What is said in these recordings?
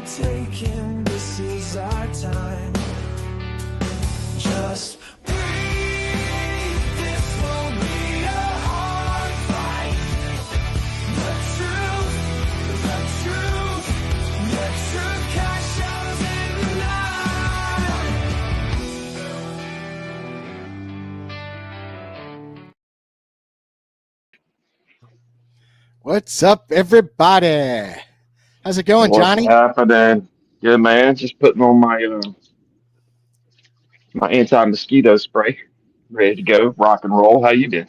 not taking, this is our time. Just breathe, this won't be a hard fight. The truth cash out in the night. What's up, everybody? How's it going, What's Johnny? happening? Good man. Just putting on my anti-mosquito spray. Ready to go. Rock and roll. How you been?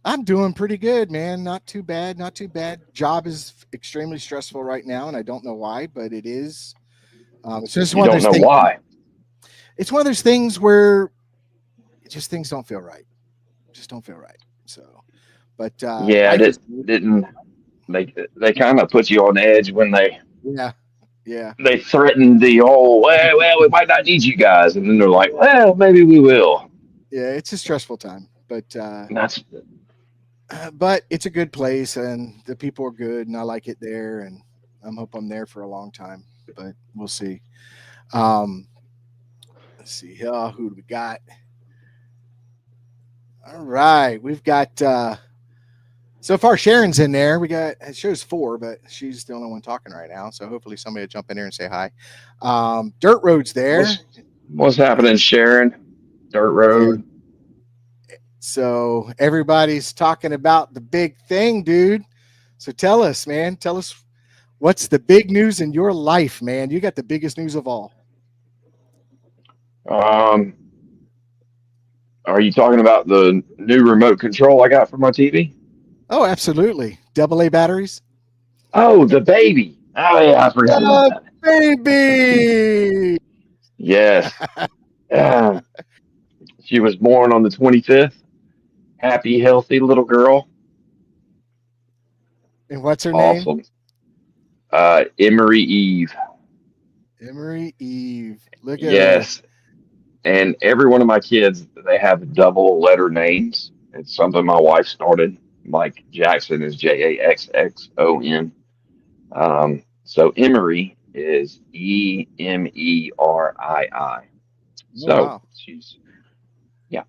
I'm doing pretty good, man. Not too bad. Not too bad. Job is extremely stressful right now, and I don't know why, but it is. It's just You one of don't those know things. why. It's one of those things where just things don't feel right. Just don't feel right. So, but Yeah, life is it good. didn't they kind of put you on edge when Yeah, yeah, they threatened the whole well we might not need you guys, and then they're like, well, maybe we will. yeah. It's a stressful time, And that's but it's a good place, and the people are good, and I like it there, and I hope I'm there for a long time. But we'll see. Um, let's see. Who do we got? All right, we've got so far Sharon's in there. We got it shows four, but she's the only one talking right now. So hopefully somebody will jump in here and say hi. Dirt Road's there. what's happening, Sharon. Dirt And Road. so everybody's talking about the big thing, dude. So tell us, man. Tell us what's the big news in your life, man. You got the biggest news of all. Um, are you talking about the new remote control I got for my TV? Oh, absolutely. Double A batteries. Oh, the baby. Oh yeah, I forgot about Oh, that. baby. Yes. Uh, she was born on the 25th. Happy, healthy little girl. And what's her name? Awesome. Emery Eve. Emery Eve. Look at her. Yes. And every one of my kids, they have double letter names. It's something my wife started. Like Jackson is Jaxxon. So Emery is Emerii. Oh, So wow. she's, yeah,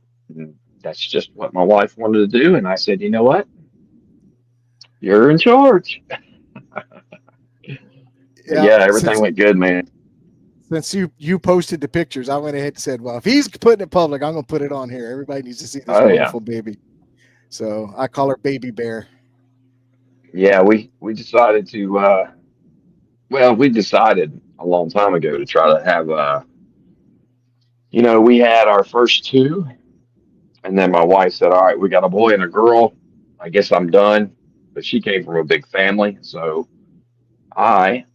that's just what my wife wanted to do. And I said, you know what? You're in charge. But Yeah. yeah, everything went good, man. Since you posted the pictures, I went ahead and said, well, if he's putting it public, I'm gonna put it on here. Everybody needs to see this Oh yeah. wonderful baby. So I call her Baby Bear. Yeah, we decided to well, we decided a long time ago to try to have we had our first two, and then my wife said, all right, we got a boy and a girl. I guess I'm done. But she came from a big family, so I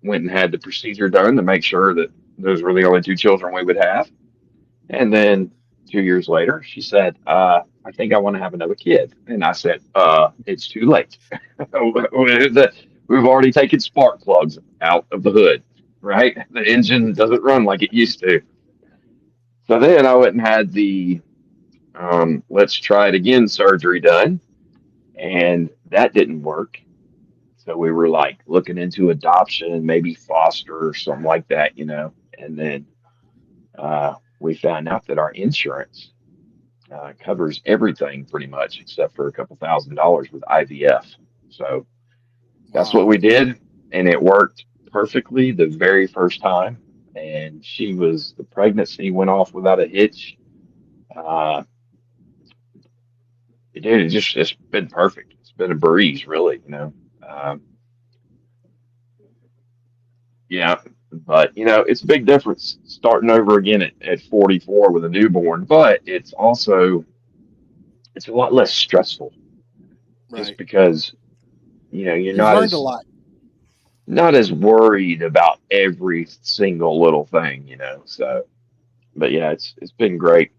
went and had the procedure done to make sure that those were the only two children we would have. And then 2 years later, she said, I think I want to have another kid. And I said, it's too late. We've already taken spark plugs out of the hood, right? The engine doesn't run like it used to. So then I went and had the let's try it again surgery done, and that didn't work. So we were like looking into adoption, maybe foster or something like that. And then we found out that our insurance covers everything pretty much except for a couple $1,000s with IVF. So that's what Wow. we did, and it worked perfectly the very first time. And the pregnancy went off without a hitch. Uh, it's been perfect. It's been a breeze, really. Um, yeah, but it's a big difference starting over again at 44 with a newborn, but it's a lot less stressful just Right. because you're You've learned a lot. not as worried about every single little thing. So, but yeah, it's been great.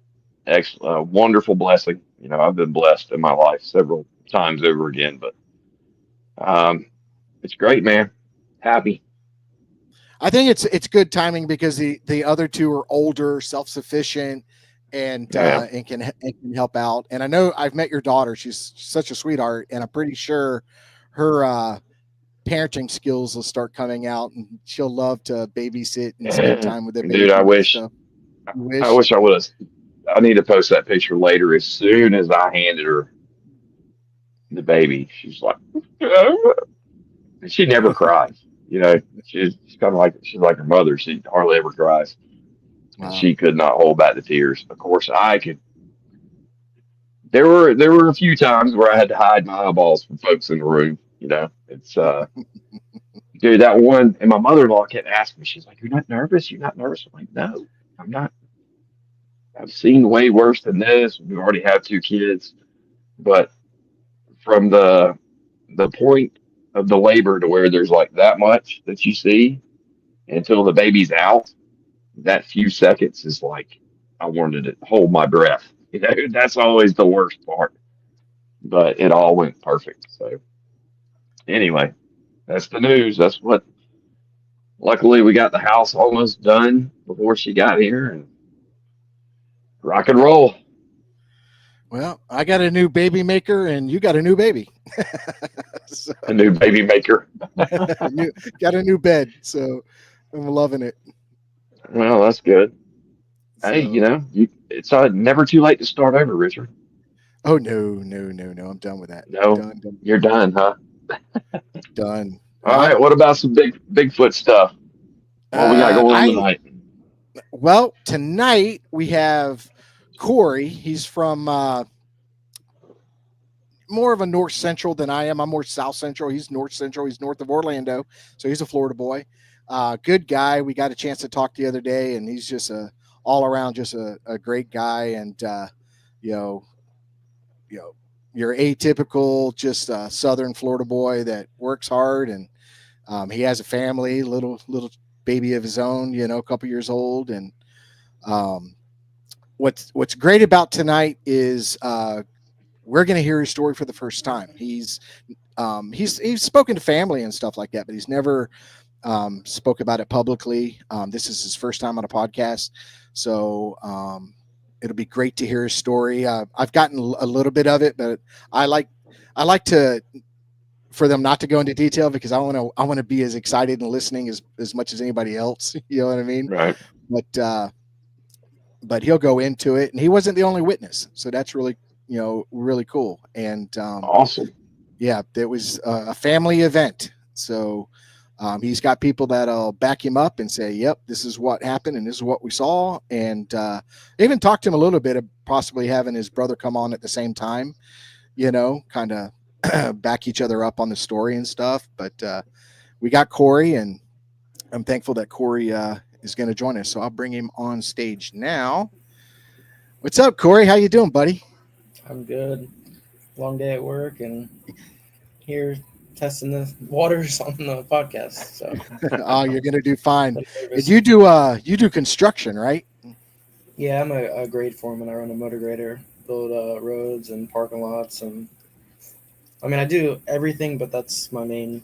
Excellent, wonderful blessing. I've been blessed in my life several times over again, but um, it's great, man. Happy. I think it's good timing because the other two are older, self sufficient, Yeah. and can help out. And I know I've met your daughter; she's such a sweetheart, and I'm pretty sure her parenting skills will start coming out, and she'll love to babysit and spend time with the Dude, baby and stuff. You I wish? wish I would have. I need to post that picture later. As soon as I handed her the baby, she's like, she never cries. You know, she's kind of like she's like her mother. She hardly ever cries, and Wow. she could not hold back the tears. Of course, I could. There were a few times where I had to hide my eyeballs from folks in the room. You know, it's dude, that one, and my mother-in-law kept asking me. She's like, "You're not nervous? You're not nervous?" I'm like, "No, I'm not. I've seen way worse than this. We already have two kids, but from the point of the labor to where there's like that much that you see until the baby's out, that few seconds is like I wanted to hold my breath. You know, that's always the worst part. But it all went perfect. So anyway, that's the news. That's what. Luckily, we got the house almost done before she got here, and rock and roll. Well, I got a new baby maker, and you got a new baby. So, A new baby maker. got a new bed, so I'm loving it. Well, that's good. Hey, you So, know, it's never too late to start over, Richard. oh no, I'm done with that. No, Done, you're done, huh? done. All right. What about some Bigfoot stuff? What we got going on I tonight? Well, tonight we have Corey. He's from more of a north central than I am. I'm more south central. He's north central. He's north of Orlando, so he's a Florida boy. Good guy. We got a chance to talk the other day, and he's just all around just a great guy. And you know, your atypical, just southern Florida boy that works hard, and he has a family, little baby of his own. A couple years old, and um, what's great about tonight is we're going to hear his story for the first time. He's spoken to family and stuff like that, but he's never spoke about it publicly. This is his first time on a podcast, so it'll be great to hear his story. I've gotten a little bit of it, but I like to for them not to go into detail because I want to be as excited and listening as much as anybody else. You know what I mean? Right. But he'll go into it, and he wasn't the only witness, so that's really really cool. And Awesome. yeah, it was a family event, so he's got people that'll back him up and say, "Yep, this is what happened, and this is what we saw." And I even talked to him a little bit of possibly having his brother come on at the same time, kind of back each other up on the story and stuff. But we got Corey, and I'm thankful that Corey is going to join us. So I'll bring him on stage now. What's up, Corey? How you doing, buddy? I'm good. Long day at work and here testing the waters on the podcast. So Oh, you're going to do fine. I'm And nervous. you do construction, right? Yeah, I'm a grade foreman. I run a motor grader, build roads and parking lots, and I mean I do everything, but that's my main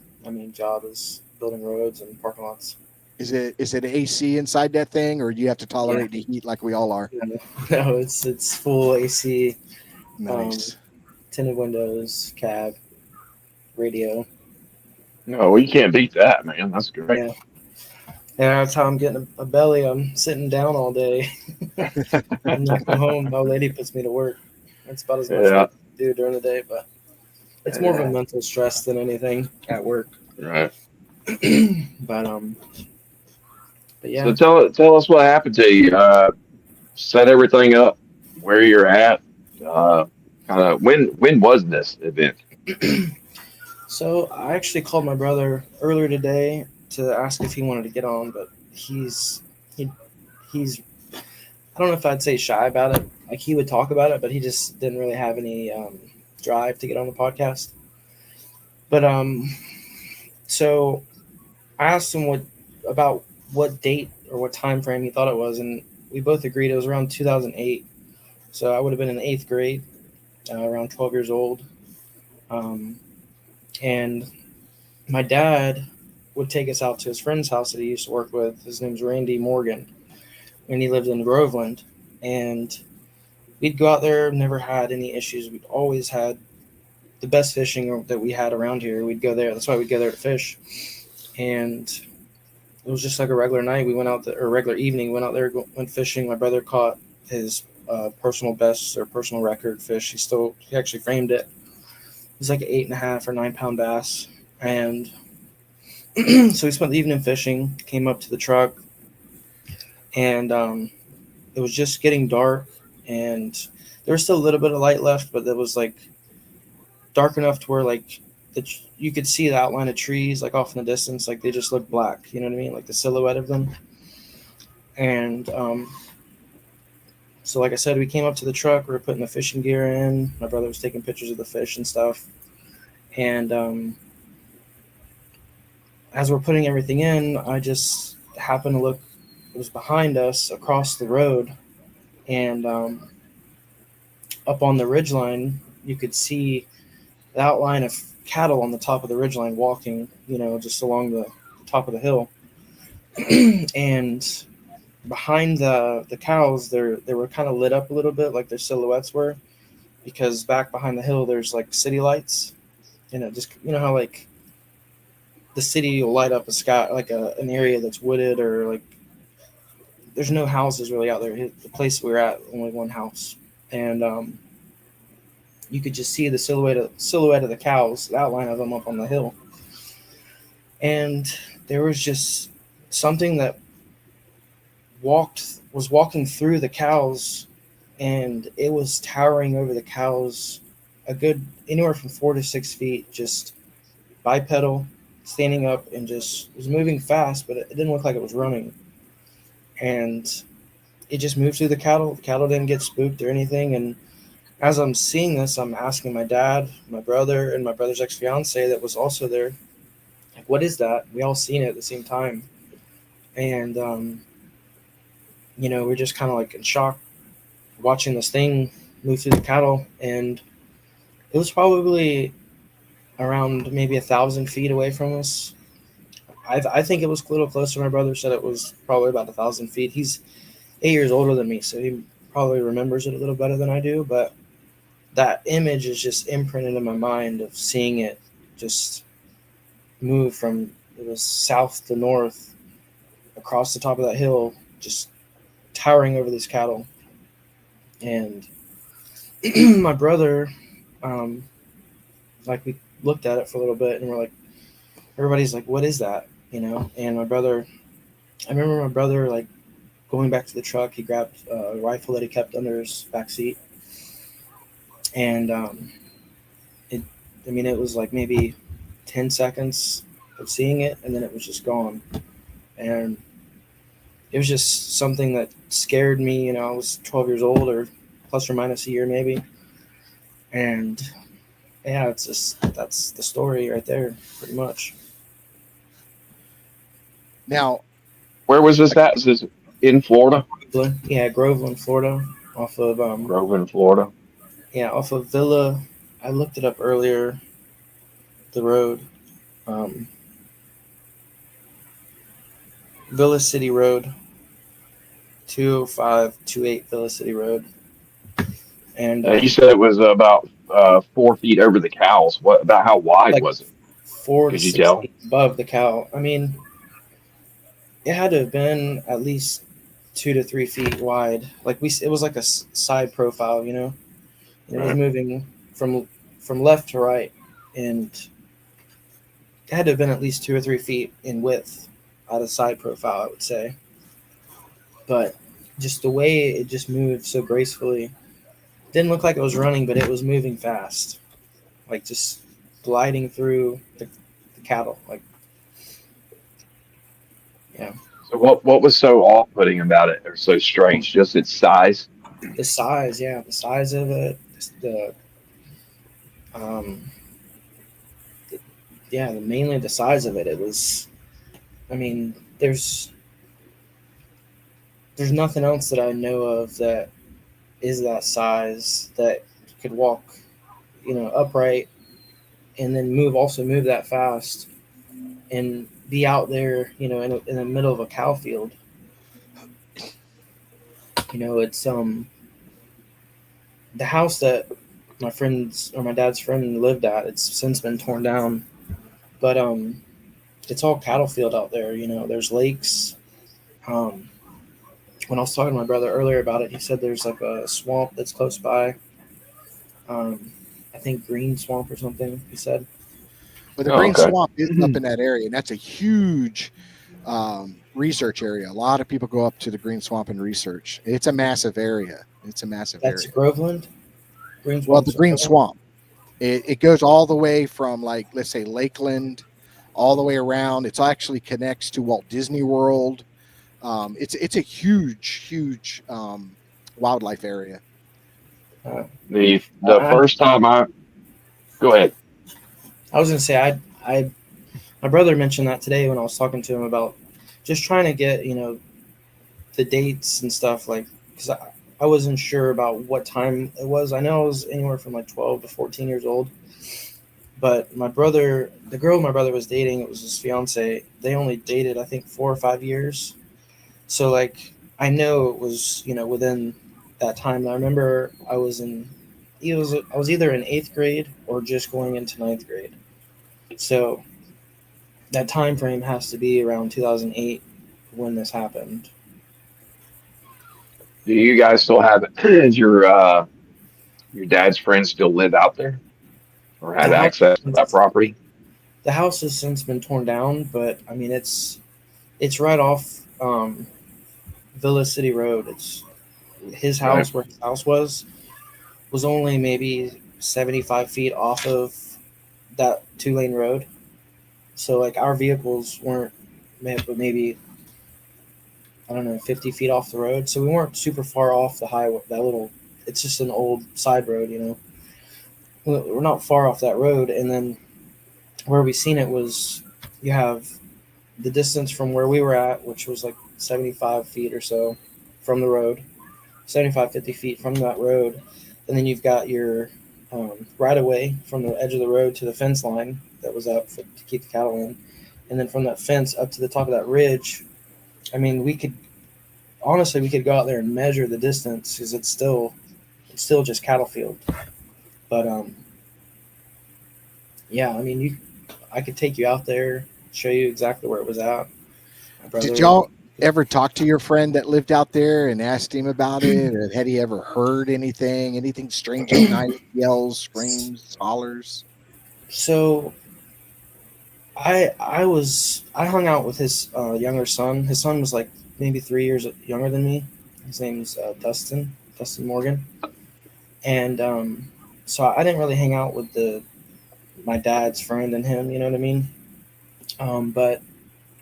job is building roads and parking lots. Is it AC inside that thing, or do you have to tolerate the heat like we all are? No, it's full AC, Nice. tinted windows, cab, radio. No, you can't beat that, man. That's great. Yeah. And that's how I'm getting a belly. I'm sitting down all day. I'm not going home. My lady puts me to work. That's about as much as I can do during the day, but it's more of a mental stress than anything at work. Right. But yeah. So tell us what happened to you. Set everything up, where you're at. Kind of when was this event? So I actually called my brother earlier today to ask if he wanted to get on, but he's I don't know if I'd say shy about it. Like he would talk about it, but he just didn't really have any drive to get on the podcast. But so I asked him about what date or what time frame he thought it was, and we both agreed it was around 2008. So I would have been in 8th grade, around 12 years old. And my dad would take us out to his friend's house that he used to work with. His name's Randy Morgan, and he lived in Groveland. And we'd go out there, never had any issues. We'd always had the best fishing that we had around here. We'd go there. That's why we'd go there to fish. And it was just like a regular night. We went out there, or regular evening. Went out there, went fishing. My brother caught his personal best or personal record fish. He actually framed it. It was like an 8.5 or 9 pound bass. And so we spent the evening fishing. Came up to the truck, and it was just getting dark, and there was still a little bit of light left, but it was like dark enough to where like you could see the outline of trees like off in the distance, like they just looked black. You know what I mean? Like the silhouette of them. And so, like I said, we came up to the truck. We were putting the fishing gear in. My brother was taking pictures of the fish and stuff. And as we're putting everything in, I just happened to look. It was behind us across the road, and up on the ridgeline, you could see the outline of cattle on the top of the ridgeline walking, just along the top of the hill. And behind the cows, they were kind of lit up a little bit, like their silhouettes were, because back behind the hill, there's like city lights. Just how like the city will light up a sky, like an area that's wooded, or like there's no houses really out there. The place we were at, only one house, and you could just see the silhouette of the cows, the outline of them up on the hill. And there was just something that was walking through the cows, and it was towering over the cows a good anywhere from 4 to 6 feet, just bipedal, standing up, and just was moving fast, but it didn't look like it was running. And it just moved through the cattle. The cattle didn't get spooked or anything. And as I'm seeing this, I'm asking my dad, my brother, and my brother's ex-fiance that was also there, like, what is that? We all seen it at the same time. And, we're just kind of like in shock watching this thing move through the cattle. And it was probably around maybe 1,000 feet away from us. I think it was a little closer. My brother said it was probably about 1,000 feet. He's 8 years older than me, so he probably remembers it a little better than I do. But that image is just imprinted in my mind of seeing it just move from, it was south to north across the top of that hill, just towering over these cattle. And my brother, like, we looked at it for a little bit, and we're like, everybody's like, what is that? And my brother, I remember my brother like going back to the truck. He grabbed a rifle that he kept under his back seat, and it was like maybe 10 seconds of seeing it, and then it was just gone. And it was just something that scared me. I was 12 years old, or plus or minus a year maybe. And yeah, it's just, that's the story right there, pretty much. Now, Where was this at? Is this in Florida? Yeah, Groveland, Florida, off of Groveland, Florida. yeah, off of Villa. I looked it up earlier. The road, Villa City Road, 20528 Villa City Road, and You said it was about 4 feet over the cows. What about how wide like was it? 4 to Could you 6 tell? feet above the cow. I mean, it had to have been at least 2 to 3 feet wide. Like it was like a side profile, And it was moving from left to right, and it had to have been at least 2 or 3 feet in width out of side profile, I would say. But just the way it just moved so gracefully, didn't look like it was running, but it was moving fast, like just gliding through the cattle. Like, yeah, So what was so off-putting about it, or so strange? Just its size. the size, the size of it, the um, mainly the size of it. It was, I mean, there's nothing else that I know of that is that size that could walk, upright, and then move that fast and be out there, in the middle of a cow field. It's the house that my dad's friend lived at. It's since been torn down, but it's all cattle field out there. You know, there's lakes. Um, when I was talking to my brother earlier about it, he said there's like a swamp that's close by. Um, I think Green Swamp or something. He said. But the Oh, Green okay. Swamp is up in that area, and that's a huge research area. A lot of people go up to the Green Swamp and research. It's a massive area. It's a massive That's area. Groveland. Green Well, Swamp. the Green Swamp, it goes all the way from, like, let's say Lakeland, all the way around. It actually connects to Walt Disney World. It's a huge wildlife area. The first time I go ahead. I was gonna say I my brother mentioned that today when I was talking to him about just trying to get the dates and stuff, like, because I wasn't sure about what time it was. I know it was anywhere from like 12 to 14 years old, but the girl my brother was dating, it was his fiance. They only dated I think 4 or 5 years, so like I know it was within that time. And I remember I was either in 8th grade or just going into 9th grade, so that time frame has to be around 2008 when this happened. Do you guys still have does your dad's friends still live out there or The have house, access to that property? the house has since been torn down, but I mean it's right off Villa City Road. It's his Right. house where his house was only maybe 75 feet off of that 2-lane road. So like our vehicles weren't maybe I don't know 50 feet off the road, so we weren't super far off the highway. That little It's just an old side road, We're not far off that road, and then where we seen it was you have the distance from where we were at, which was like 75 feet or so from the road, 75, 50 feet from that road. And then you've got your right away from the edge of the road to the fence line that was up to keep the cattle in. And then from that fence up to the top of that ridge, I mean, we could go out there and measure the distance because it's still just cattle field. But yeah, I mean, I could take you out there, show you exactly where it was at. My brother. Did y'all ever talk to your friend that lived out there and asked him about it? Or had he ever heard anything strange at night? Yells, screams, hollers? So I hung out with his younger son. His son was like maybe 3 years younger than me. His name's Dustin Morgan, and so I didn't really hang out with my dad's friend and him. You know what I mean? But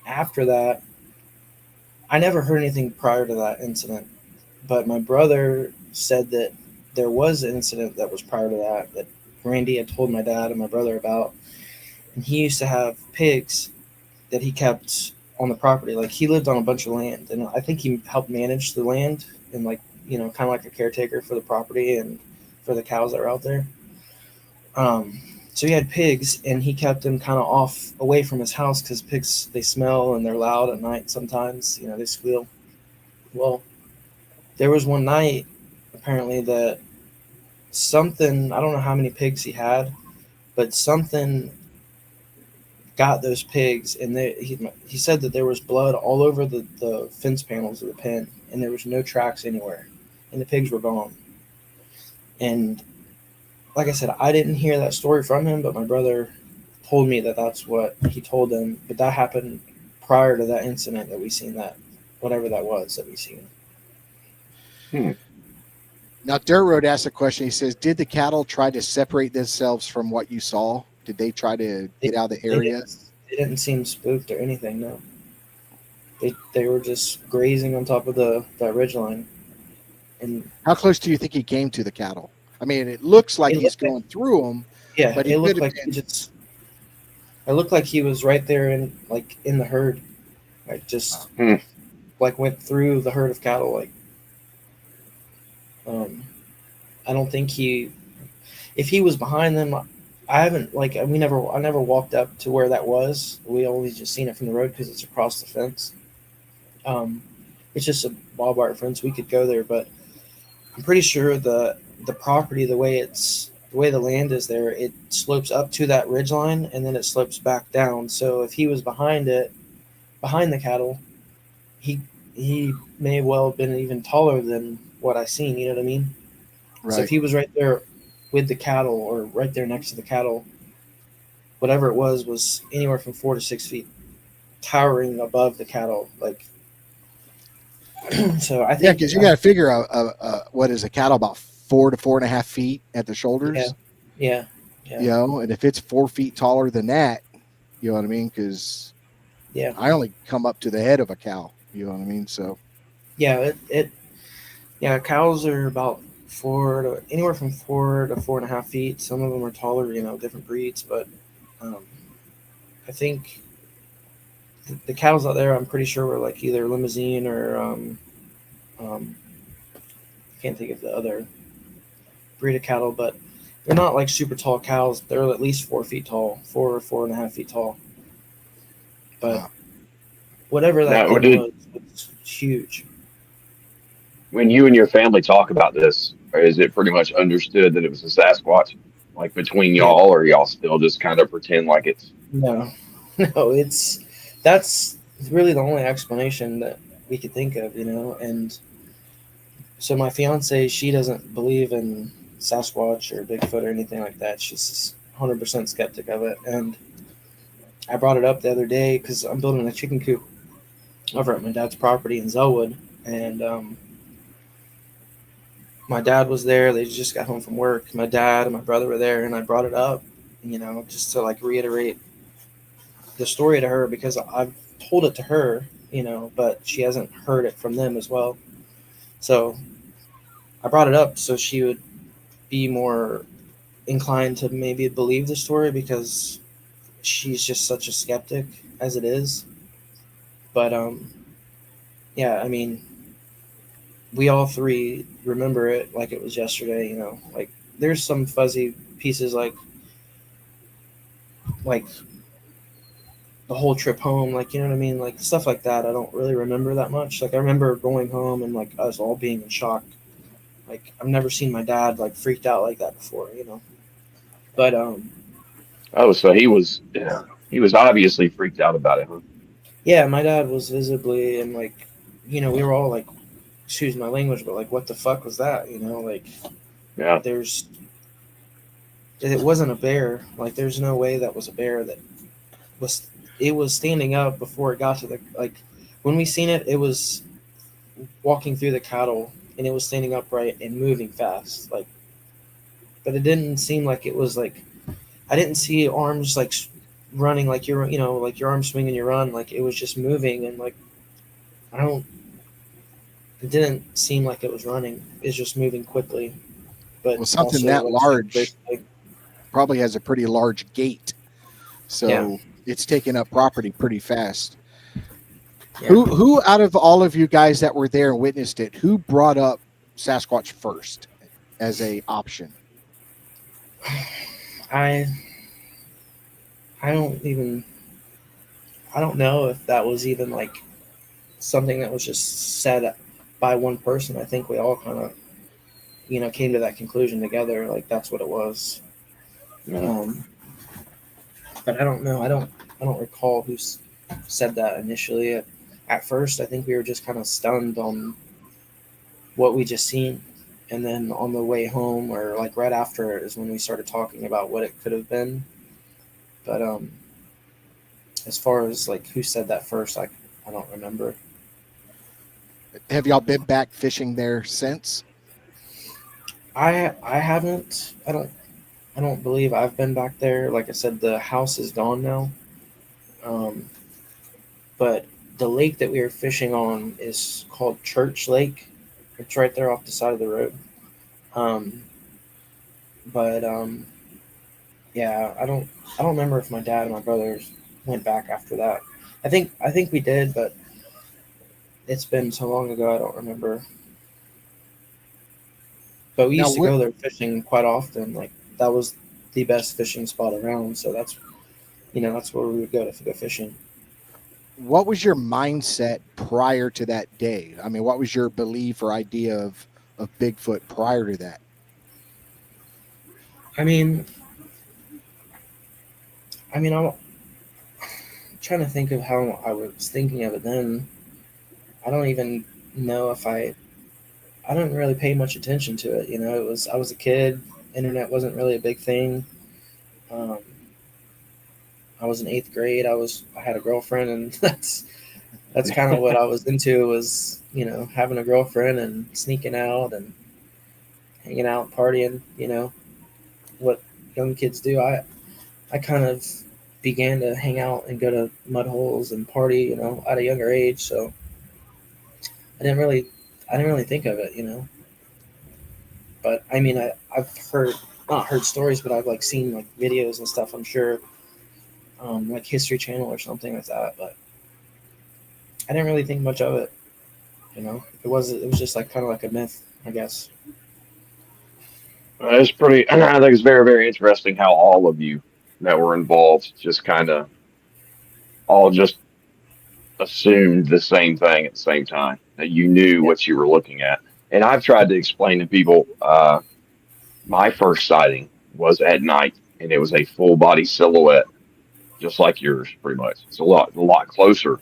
after that, I never heard anything prior to that incident. But my brother said that there was an incident that was prior to that Randy had told my dad and my brother about. And he used to have pigs that he kept on the property. Like he lived on a bunch of land, and I think he helped manage the land and like kind of like a caretaker for the property and for the cows that are out there. So he had pigs, and he kept them kind of off away from his house because pigs, they smell and they're loud at night. Sometimes they squeal. Well, there was one night apparently that something, I don't know how many pigs he had, but something got those pigs, and he said that there was blood all over the fence panels of the pen, and there was no tracks anywhere, and the pigs were gone. And like I said, I didn't hear that story from him, but my brother told me that that's what he told them. But that happened prior to that incident that we seen, that whatever that was that we seen. Now, Dirt Road asked a question. He says, did the cattle try to separate themselves from what you saw? Did they try to get out of the area? They didn't seem spooked or anything, no. They were just grazing on top of that ridge line. And how close do you think he came to the cattle? I mean, it looks like he's going through them. Yeah, but it looked like it looked like he was right there in the herd, like just like went through the herd of cattle. Like, I don't think if he was behind them, I haven't I never walked up to where that was. We always just seen it from the road because it's across the fence. It's just a barbed wire fence. We could go there, but I'm pretty sure the property, the way the way the land is there, it slopes up to that ridge line and then it slopes back down. So if he was behind the cattle, he may well have been even taller than what I seen. You know what I mean? So if Right. he was right there with the cattle or right there next to the cattle, whatever it was anywhere from 4 to 6 feet, towering above the cattle. Like, so I Yeah, think, because you got to figure what is a cattle about 4 to 4.5 feet at the yeah, shoulders, yeah, you yeah, know, and if it's 4 feet taller than that, you know what I mean? Because yeah, I only come up to the head of a cow, you know what I mean? So yeah. Yeah, cows are about anywhere from 4 to 4.5 feet. Some of them are taller, different breeds. But um, I think the cows out there, I'm pretty sure were like either limousine or um, I can't think of the other breed of cattle, but they're not like super tall cows. They're at least 4 feet tall, 4 or 4.5 feet tall. But uh, whatever that Now, thing did was, it's huge. when you and your family talk about this, or is it pretty much understood that it was a Sasquatch, like between Yeah, y'all, or y'all still just kind of pretend like it's no, no, that's really the only explanation that we could think of, and so my fiance, she doesn't believe in Sasquatch or Bigfoot or anything like that. She's 100% skeptic of it. And I brought it up the other day because I'm building a chicken coop over at my dad's property in Zelwood, and my dad was there. They just got home from work. My dad and my brother were there, and I brought it up, just to like reiterate the story to her because I've told it to her, but she hasn't heard it from them as well. So I brought it up so she would be more inclined to maybe believe the story because she's just such a skeptic as it is. But yeah, I mean, we all three remember it like it was yesterday. Like there's some fuzzy pieces like the whole trip home, like you know what I mean, like stuff like that. I don't really remember that much. Like I remember going home and like us all being in shock. Like I've never seen my dad like freaked out like that before. But oh, so he was obviously freaked out about it, huh? yeah, my dad was visibly and like, we were all like, excuse my language, but like, what the fuck was that? Like Yeah. there's, it wasn't a bear. Like there's no way that was a bear that was, it was standing up before it got to the, like when we seen it, it was walking through the cattle and it was standing upright and moving fast. Like, but it didn't seem like it was like, I didn't see arms like running like like your arms swing and you run. Like it was just moving and like, I don't, it didn't seem like it was running. It's just moving quickly, but well, something also that like super large gracefully. probably has a pretty large gait, Yeah, so it's taking up property pretty fast. yeah. Who out of all of you guys that were there and witnessed it, who brought up Sasquatch first as a option? I I don't even I don't know if that was even like something that was just said by one person. I think we all kind of came to that conclusion together. Like that's what it was. Yeah. Um, but I don't know. I don't recall who said that initially. At first, I think we were just kind of stunned on what we just seen, and then on the way home or like right after it is when we started talking about what it could have been. But as far as like who said that first, I don't remember. Have y'all been back fishing there since? I haven't. I don't believe I've been back there. Like I said, the house is gone now. Um, but the lake that we were fishing on is called Church Lake. It's right there off the side of the road. Um, but yeah, I don't remember if my dad and my brothers went back after that. I think we did, but it's been so long ago I don't remember. But we Now, used to go there fishing quite often. Like that was the best fishing spot around. So that's where we would go to go fishing. what was your mindset prior to that day? I mean, what was your belief or idea of Bigfoot prior to that? I mean, I'm trying to think of how I was thinking of it then. I don't even know if I didn't really pay much attention to it. I was a kid. Internet wasn't really a big thing. Um, I was in eighth grade. I had a girlfriend, and that's kind of what I was into, was having a girlfriend and sneaking out and hanging out, partying. What young kids do. I kind of began to hang out and go to mud holes and party, at a younger age. So I didn't really I didn't really think of it. But I mean, I've heard, not heard stories, but I've like seen like videos and stuff. I'm sure, like History Channel or something like that. But I didn't really think much of it. It was just like kind of like a myth, I guess. It's pretty. I think it's very, very interesting how all of you that were involved just kind of all just assumed the same thing at the same time, that you knew Yeah, what you were looking at. And I've tried to explain to people, my first sighting was at night, and it was a full body silhouette, just like yours, pretty much. It's a lot closer,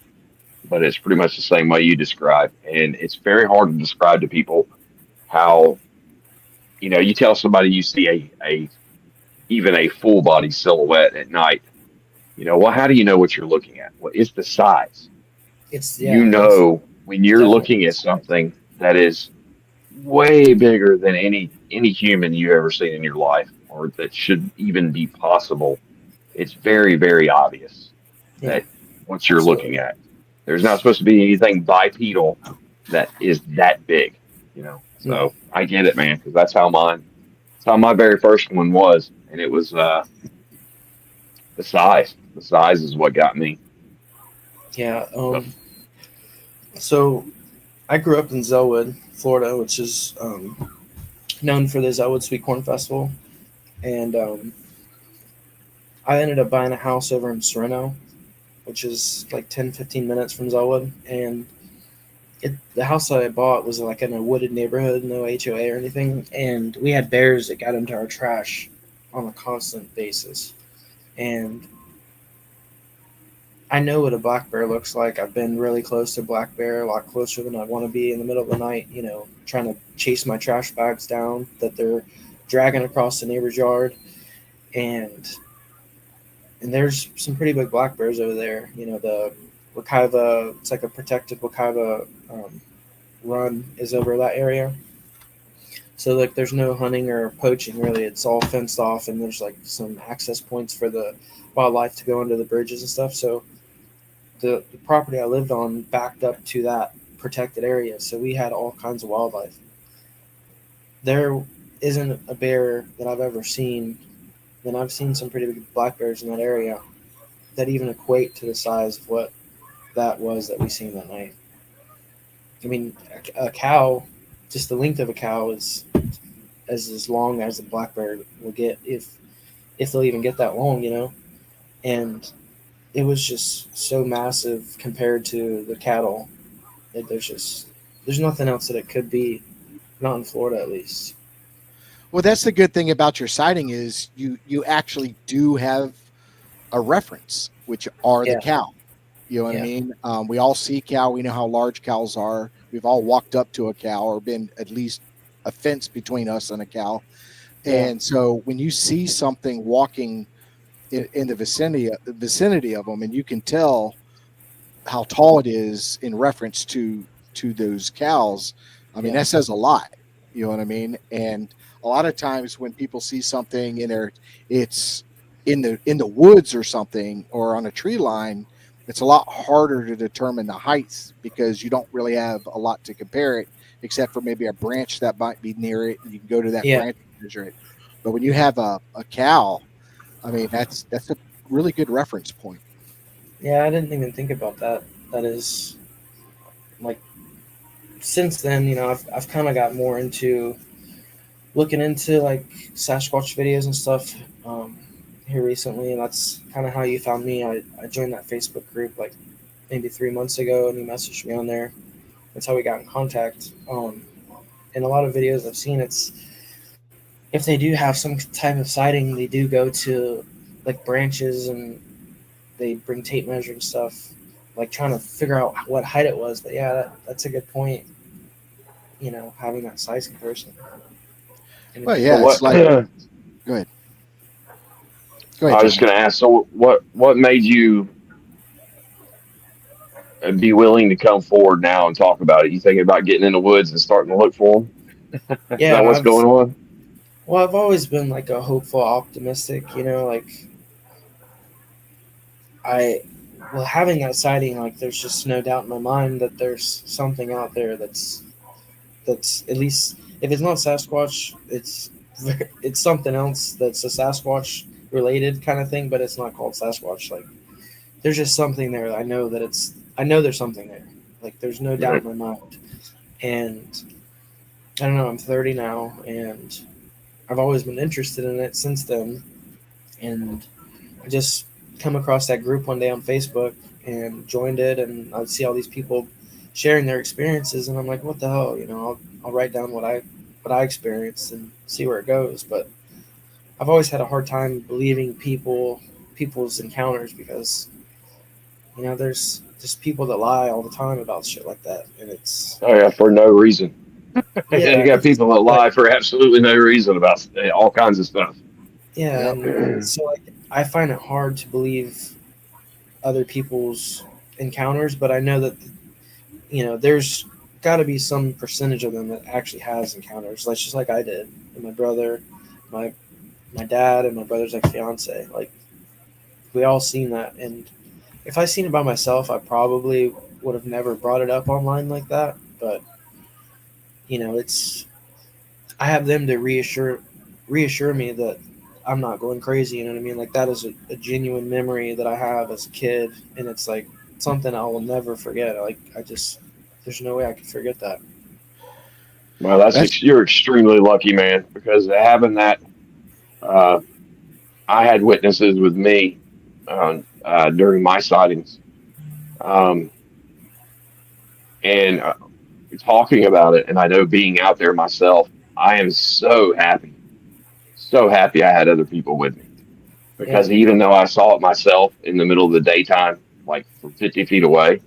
but it's pretty much the same way you described. And it's very hard to describe to people how, you tell somebody you see a even a full body silhouette at night. Well, how do you know what you're looking at? Well, it's the size. it's When you're definitely looking the at size. something that is way bigger than any human you've ever seen in your life, or that should even be possible, it's very, very obvious Yeah, that what you're looking absolutely. at. There's not supposed to be anything bipedal that is that big, No, So I get it, man, because that's how my very first one was, and it was the size. The size is what got me. yeah. So, So I grew up in Zellwood, Florida, which is known for the Zellwood Sweet Corn Festival, and I ended up buying a house over in Sereno, which is like 10, 15 minutes from Zellwood. And the house that I bought was like in a wooded neighborhood, no HOA or anything. And we had bears that got into our trash on a constant basis. And I know what a black bear looks like. I've been really close to black bear, a lot closer than I want to be in the middle of the night, trying to chase my trash bags down that they're dragging across the neighbor's yard. And there's some pretty big black bears over there. The Wakaiva, it's like a protected Wakaiva run is over that area. So like there's no hunting or poaching really. It's all fenced off, and there's like some access points for the wildlife to go under the bridges and stuff. So the property I lived on backed up to that protected area. So we had all kinds of wildlife. There isn't a bear that I've ever seen, and I've seen some pretty big black bears in that area that even equate to the size of what that was that we seen that night. I mean, a cow, just the length of a cow is as long as a black bear will get, if they'll even get that long. And it was just so massive compared to the cattle. There's nothing else that it could be, not in Florida at least. Well, that's the good thing about your sighting is you actually do have a reference, which are the Yeah, cow. You know what I yeah, mean? We all see cow. We know how large cows are. We've all walked up to a cow or been at least a fence between us and a cow. yeah, And so when you see something walking in the vicinity of them, and you can tell how tall it is in reference to those cows, I mean yeah, that says a lot. You know what I mean? And a lot of times when people see something in there, it's in the woods or something or on a tree line, it's a lot harder to determine the heights because you don't really have a lot to compare it except for maybe a branch that might be near it and you can go to that yeah, branch and measure it. But when you have a cow, I mean that's a really good reference point. yeah. I didn't even think about that. That is like, since then, I've kind of got more into looking into like Sasquatch videos and stuff, here recently, and that's kind of how you found me. I joined that Facebook group like maybe 3 months ago, and you messaged me on there. That's how we got in contact. In a lot of videos I've seen, if they do have some type of sighting, they do go to like branches and they bring tape measure and stuff, like trying to figure out what height it was. But yeah, that's a good point. Having that size comparison. And Well, So yeah, it's what? like I go ahead, go ahead, was just Jeremy. going to ask. So what made you be willing to come forward now and talk about it? You thinking about getting in the woods and starting to look for them? Is yeah, that what's going on? I've always been like a hopeful, optimistic. Like I, well, having that sighting, like there's just no doubt in my mind that there's something out there that's at least, if it's not Sasquatch, it's something else that's a Sasquatch related kind of thing, but it's not called Sasquatch. Like there's just something there. I know there's something there. Like there's no doubt Right. in my mind. And I don't know. I'm 30 now, and I've always been interested in it since then. And I just come across that group one day on Facebook and joined it, and I see all these people sharing their experiences, and I'm like, what the hell? I'll write down what I experienced and see where it goes. But I've always had a hard time believing people's encounters because there's just people that lie all the time about shit like that, and it's Oh yeah, for no reason. yeah, You got it's people that like lie for absolutely no reason about all kinds of stuff. yeah, Yep. and so like I find it hard to believe other people's encounters, but I know that there's got to be some percentage of them that actually has encounters. Like just like I did, and my brother, my my dad, and my brother's ex fiance. Like we all seen that, and if I seen it by myself, I probably would have never brought it up online like that. But it's I have them to reassure me that I'm not going crazy. You know what I mean? Like that is a genuine memory that I have as a kid, and it's like something I will never forget. Like there's no way I could forget that. Well, That's you're extremely lucky, man, because having that, uh, I had witnesses with me during my sightings, um, and talking about it, and I know being out there myself, I am so happy I had other people with me Yeah, because even though I saw it myself in the middle of the daytime, like from 50 feet away,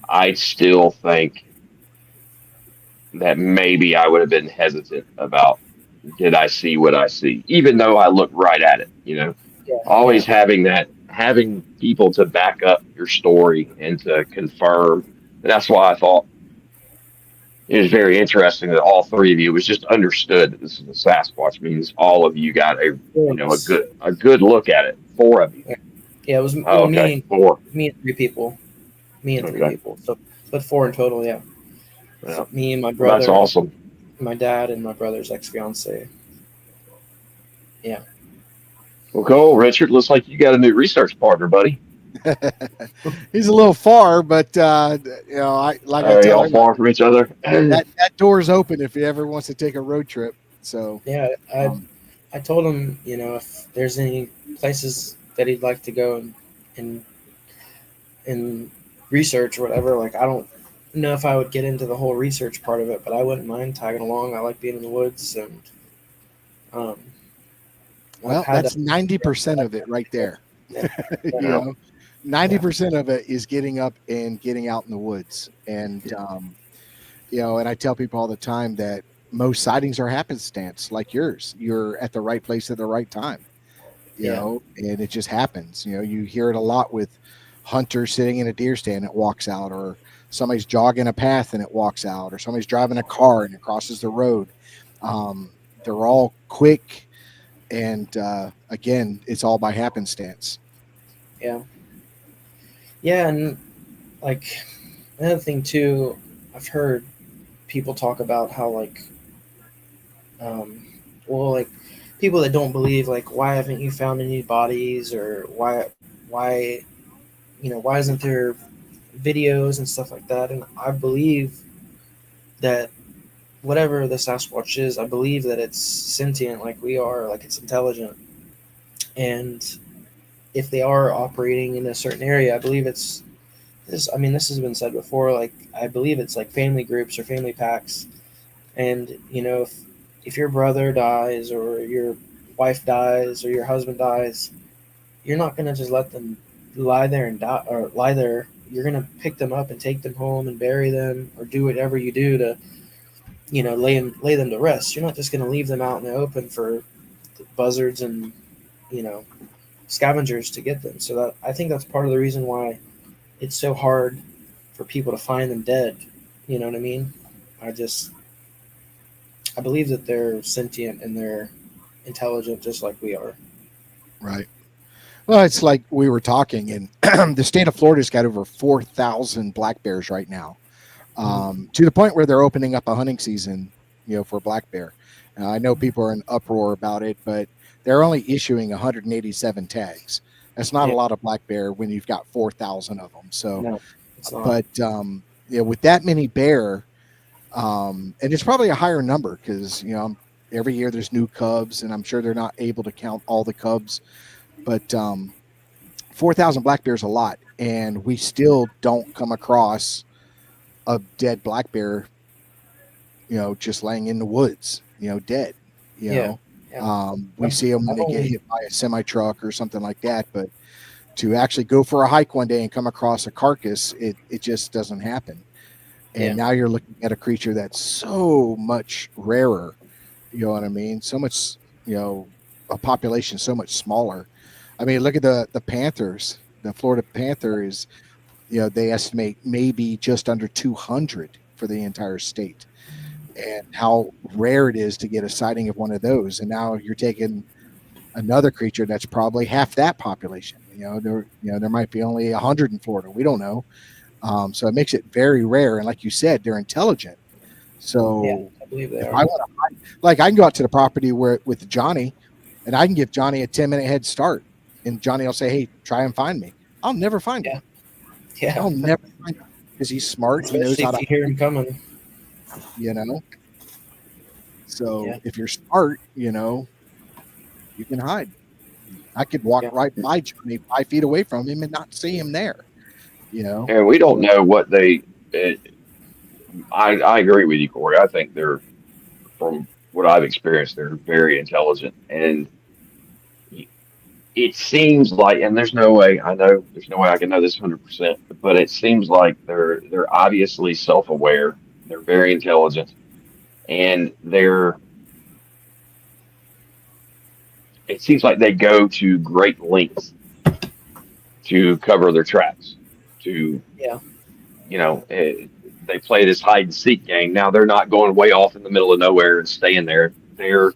I still think that maybe I would have been hesitant about did I see what I see, even though I looked right at it, yeah, always yeah, having people to back up your story and to confirm. And that's why I thought it was very interesting that all three of you, it was just understood that this is a Sasquatch means all of you got yes. a good look at it. Four of you. Yeah. Yeah, it was Oh, okay. Four. me and three people, me and three Okay. people. So, but four in total. Yeah, Yeah. me and my Well, that's brother, awesome. my dad, and my brother's ex fiance. Yeah. Well, cool, Richard. Looks like you got a new research partner, buddy. he's a little far, but I Are tell y'all everybody far from each other? that door's open if he ever wants to take a road trip. So Yeah, um, I told him, if there's any places that he'd like to go and and research or whatever. Like I don't know if I would get into the whole research part of it, but I wouldn't mind tagging along. I like being in the woods, and um, I've well, had that's 90% of it right there. yeah, you Yeah. know, yeah, 90% of it is getting up and getting out in the woods. And, and I tell people all the time that most sightings are happenstance like yours. You're at the right place at the right time, yeah, and it just happens. You hear it a lot with hunters sitting in a deer stand that walks out, or somebody's jogging a path and it walks out, or somebody's driving a car and it crosses the road. They're all quick. And again, it's all by happenstance. yeah, yeah. And like another thing too, I've heard people talk about how um, like people that don't believe, like, why haven't you found any bodies, or why why isn't there videos and stuff like that? And I believe that whatever the Sasquatch is, I believe that it's sentient like we are, like it's intelligent. And if they are operating in a certain area, I believe it's this. I mean, this has been said before. Like, I believe it's like family groups or family packs. And if your brother dies or your wife dies or your husband dies, you're not gonna just let them lie there and die or lie there. You're gonna pick them up and take them home and bury them or do whatever you do to, lay them to rest. You're not just gonna leave them out in the open for buzzards and you know scavengers to get them. So that I think that's part of the reason why it's so hard for people to find them dead. You know what I mean? I just I believe that they're sentient and they're intelligent just like we are. Right. Well, it's like we were talking, and the state of Florida's got over 4,000 black bears right now, to the point where they're opening up a hunting season, for black bear. I know people are in uproar about it, but they're only issuing 187 tags. That's not a Yeah. lot of black bear when you've got 4,000 of them. So, No, it's not. but with that many bear, and it's probably a higher number because every year there's new cubs, and I'm sure they're not able to count all the cubs, but 4,000 black bears a lot, and we still don't come across a dead black bear, just laying in the woods, dead. You Yeah. know, Yeah. we see them when I've they get only- hit by a semi truck or something like that, but to actually go for a hike one day and come across a carcass, it just doesn't happen. And Yeah. now you're looking at a creature that's so much rarer. You know what I mean? So much, a population so much smaller. I mean, look at the Panthers. The Florida Panther is, they estimate maybe just under 200 for the entire state, and how rare it is to get a sighting of one of those. And now you're taking another creature that's probably half that population. There might be only 100 in Florida. We don't know. So it makes it very rare. And like you said, they're intelligent. So Yeah, I believe they if are. I want to, like, I can go out to the property with Johnny, and I can give Johnny a 10-minute head start, and Johnny will say, "Hey, try and find me." I'll never find him. Yeah. I'll never find him because he's smart. He knows Especially how if to, you hear him coming. you know. So Yeah. if you're smart, you can hide. I could walk Yeah. right by Johnny 5 feet away from him and not see him there. And we don't know what they. I agree with you, Corey. I think they're, from what I've experienced, they're very intelligent, and it seems like, and there's no way I know, there's no way I can know this 100%, but it seems like they're obviously self-aware. They're very intelligent, and it seems like they go to great lengths to cover their tracks. To Yeah. they play this hide and seek game. Now they're not going way off in the middle of nowhere and staying there. They're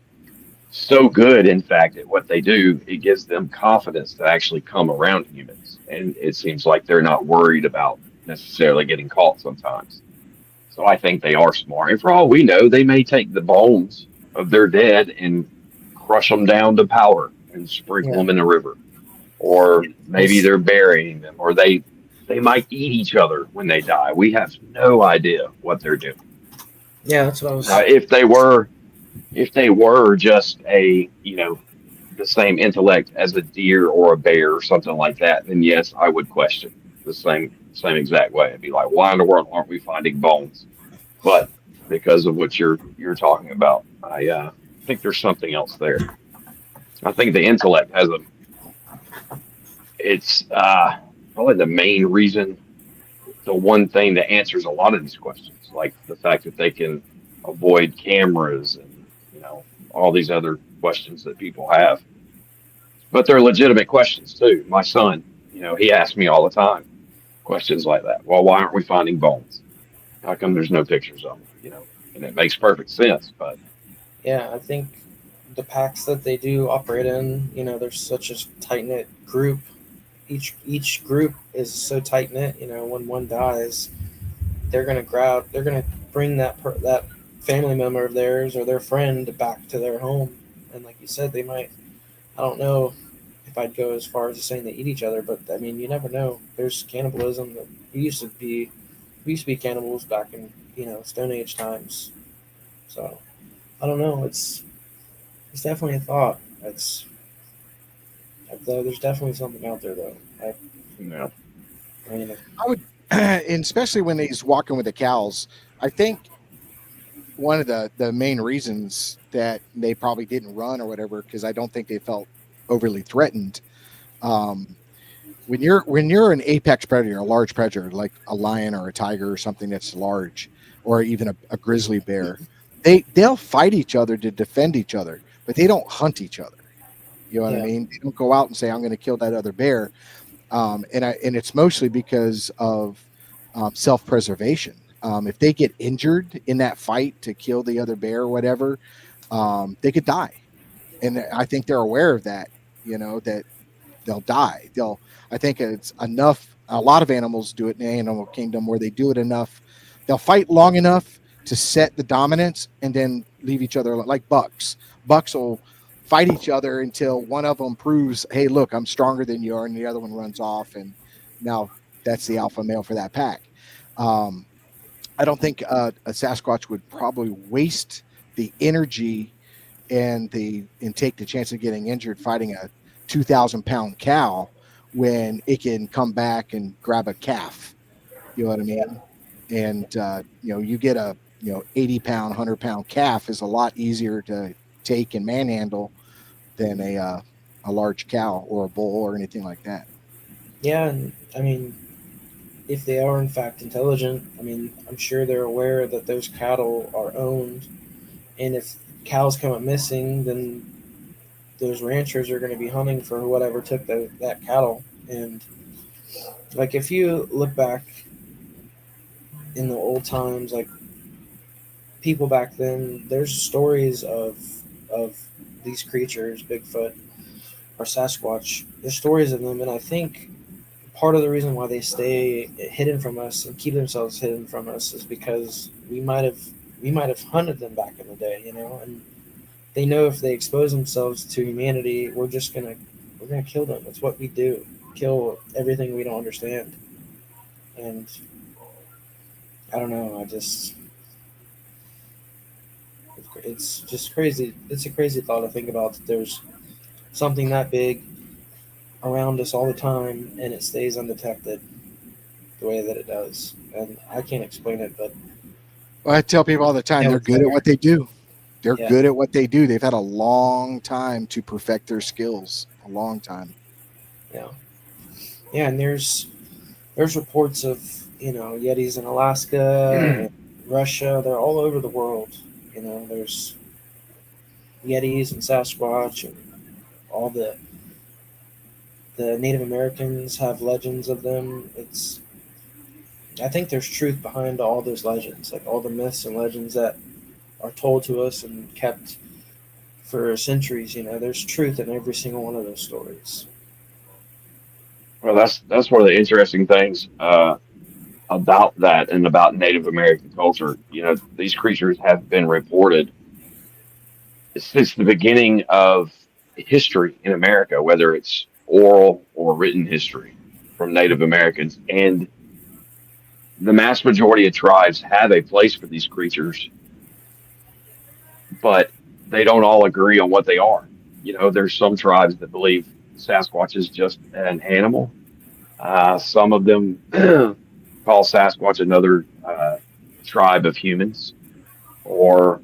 so good, in fact, at what they do, it gives them confidence to actually come around humans. And it seems like they're not worried about necessarily getting caught sometimes. So I think they are smart. And for all we know, they may take the bones of their dead and crush them down to powder and sprinkle Yeah. them in the river. Or maybe Yes. they're burying them, or they might eat each other when they die. We have no idea what they're doing. Yeah, that's what I was. Now, if they were just the same intellect as a deer or a bear or something like that, then yes, I would question the same exact way. I'd be like, why in the world aren't we finding bones? But because of what you're talking about, I think there's something else there. I think the intellect has it's probably the main reason, the one thing that answers a lot of these questions, like the fact that they can avoid cameras and all these other questions that people have. But they're legitimate questions too. My son, he asks me all the time questions like that. Well, why aren't we finding bones? How come there's no pictures of them? And it makes perfect sense. But Yeah, I think the packs that they do operate in, there's such a tight knit group. Each group is so tight knit. When one dies, they're gonna bring that family member of theirs or their friend back to their home. And like you said, they might. I don't know if I'd go as far as saying they eat each other, but I mean, you never know. There's cannibalism. We used to be cannibals back in Stone Age times. So I don't know. It's definitely a thought. There's definitely something out there though. yeah, I mean, I would, and especially when he's walking with the cows. I think one of the main reasons that they probably didn't run or whatever, because I don't think they felt overly threatened. Um, when you're an apex predator, a large predator like a lion or a tiger or something that's large, or even a grizzly bear, they'll fight each other to defend each other, but they don't hunt each other. You know what I Yeah. mean? They don't go out and say, "I'm going to kill that other bear." And it's mostly because of self-preservation. If they get injured in that fight to kill the other bear or whatever, they could die, and I think they're aware of that. You know that they'll die. I think it's enough. A lot of animals do it in the animal kingdom where they do it enough. They'll fight long enough to set the dominance and then leave each other like bucks. Bucks will fight each other until one of them proves, "Hey, look, I'm stronger than you are," and the other one runs off, and now that's the alpha male for that pack. Um, I don't think a Sasquatch would probably waste the energy and take the chance of getting injured fighting a 2,000-pound cow when it can come back and grab a calf. You know what I mean? And you get a 80-pound, 100-pound calf is a lot easier to take and manhandle than a large cow or a bull or anything like that. Yeah, and I mean, if they are in fact intelligent, I mean, I'm sure they're aware that those cattle are owned, and if cows come up missing, then those ranchers are going to be hunting for whatever took that cattle. And like, if you look back in the old times, like people back then, there's stories of these creatures, Bigfoot or Sasquatch. There's stories of them, and I think part of the reason why they stay hidden from us and keep themselves hidden from us is because we might have hunted them back in the day, and they know if they expose themselves to humanity, we're gonna kill them. It's what we do. Kill everything we don't understand. And I don't know, it's just crazy. It's a crazy thought to think about that there's something that big around us all the time and it stays undetected the way that it does. And I can't explain it, but Well, I tell people all the time yeah, they're it's good at there. what they do. They're Yeah. good at what they do. They've had a long time to perfect their skills. A long time. Yeah. Yeah, and there's reports of, Yetis in Alaska and Russia. They're all over the world. There's Yetis and Sasquatch, and all the Native Americans have legends of them. I think there's truth behind all those legends, like all the myths and legends that are told to us and kept for centuries. There's truth in every single one of those stories. Well, that's one of the interesting things about that and about Native American culture. These creatures have been reported since the beginning of history in America, whether it's oral or written history from Native Americans. And the mass majority of tribes have a place for these creatures, but they don't all agree on what they are. There's some tribes that believe Sasquatch is just an animal. Some of them call Sasquatch another tribe of humans, or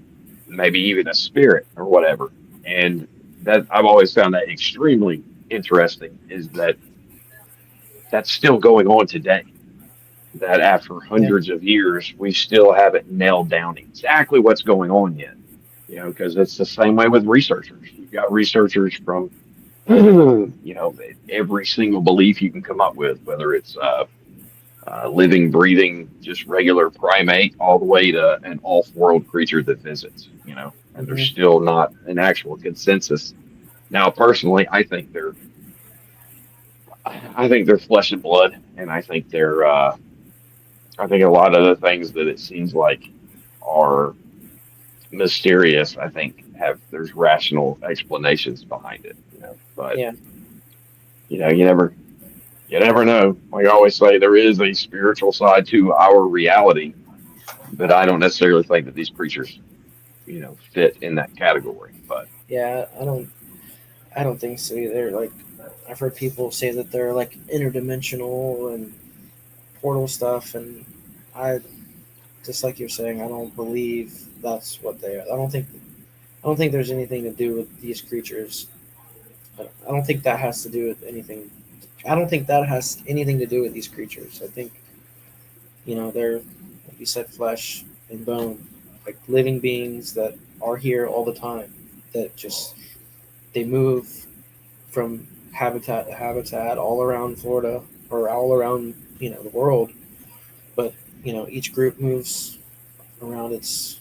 maybe even a spirit or whatever. And that I've always found that extremely interesting is that that's still going on today. That after Yeah. hundreds of years, we still haven't nailed down exactly what's going on yet. Because it's the same way with researchers. You've got researchers from, every single belief you can come up with, whether it's living, breathing, just regular primate, all the way to an off-world creature that visits. And there's Hmm. still not an actual consensus. Now, personally, I think they're flesh and blood, and I think a lot of the things that it seems like are mysterious, I think there's rational explanations behind it. But Yeah. you know, you never you never know. Like I always say, there is a spiritual side to our reality, but I don't necessarily think that these creatures, fit in that category. But Yeah. I don't think so either. Like, I've heard people say that they're like interdimensional and portal stuff, and I just like you're saying, I don't believe that's what they are. I don't think there's anything to do with these creatures. I don't think that has to do with anything. I don't think that has anything to do with these creatures. I think, they're, like you said, flesh and bone, like living beings that are here all the time. That just they move from habitat to habitat all around Florida or all around the world. But each group moves around its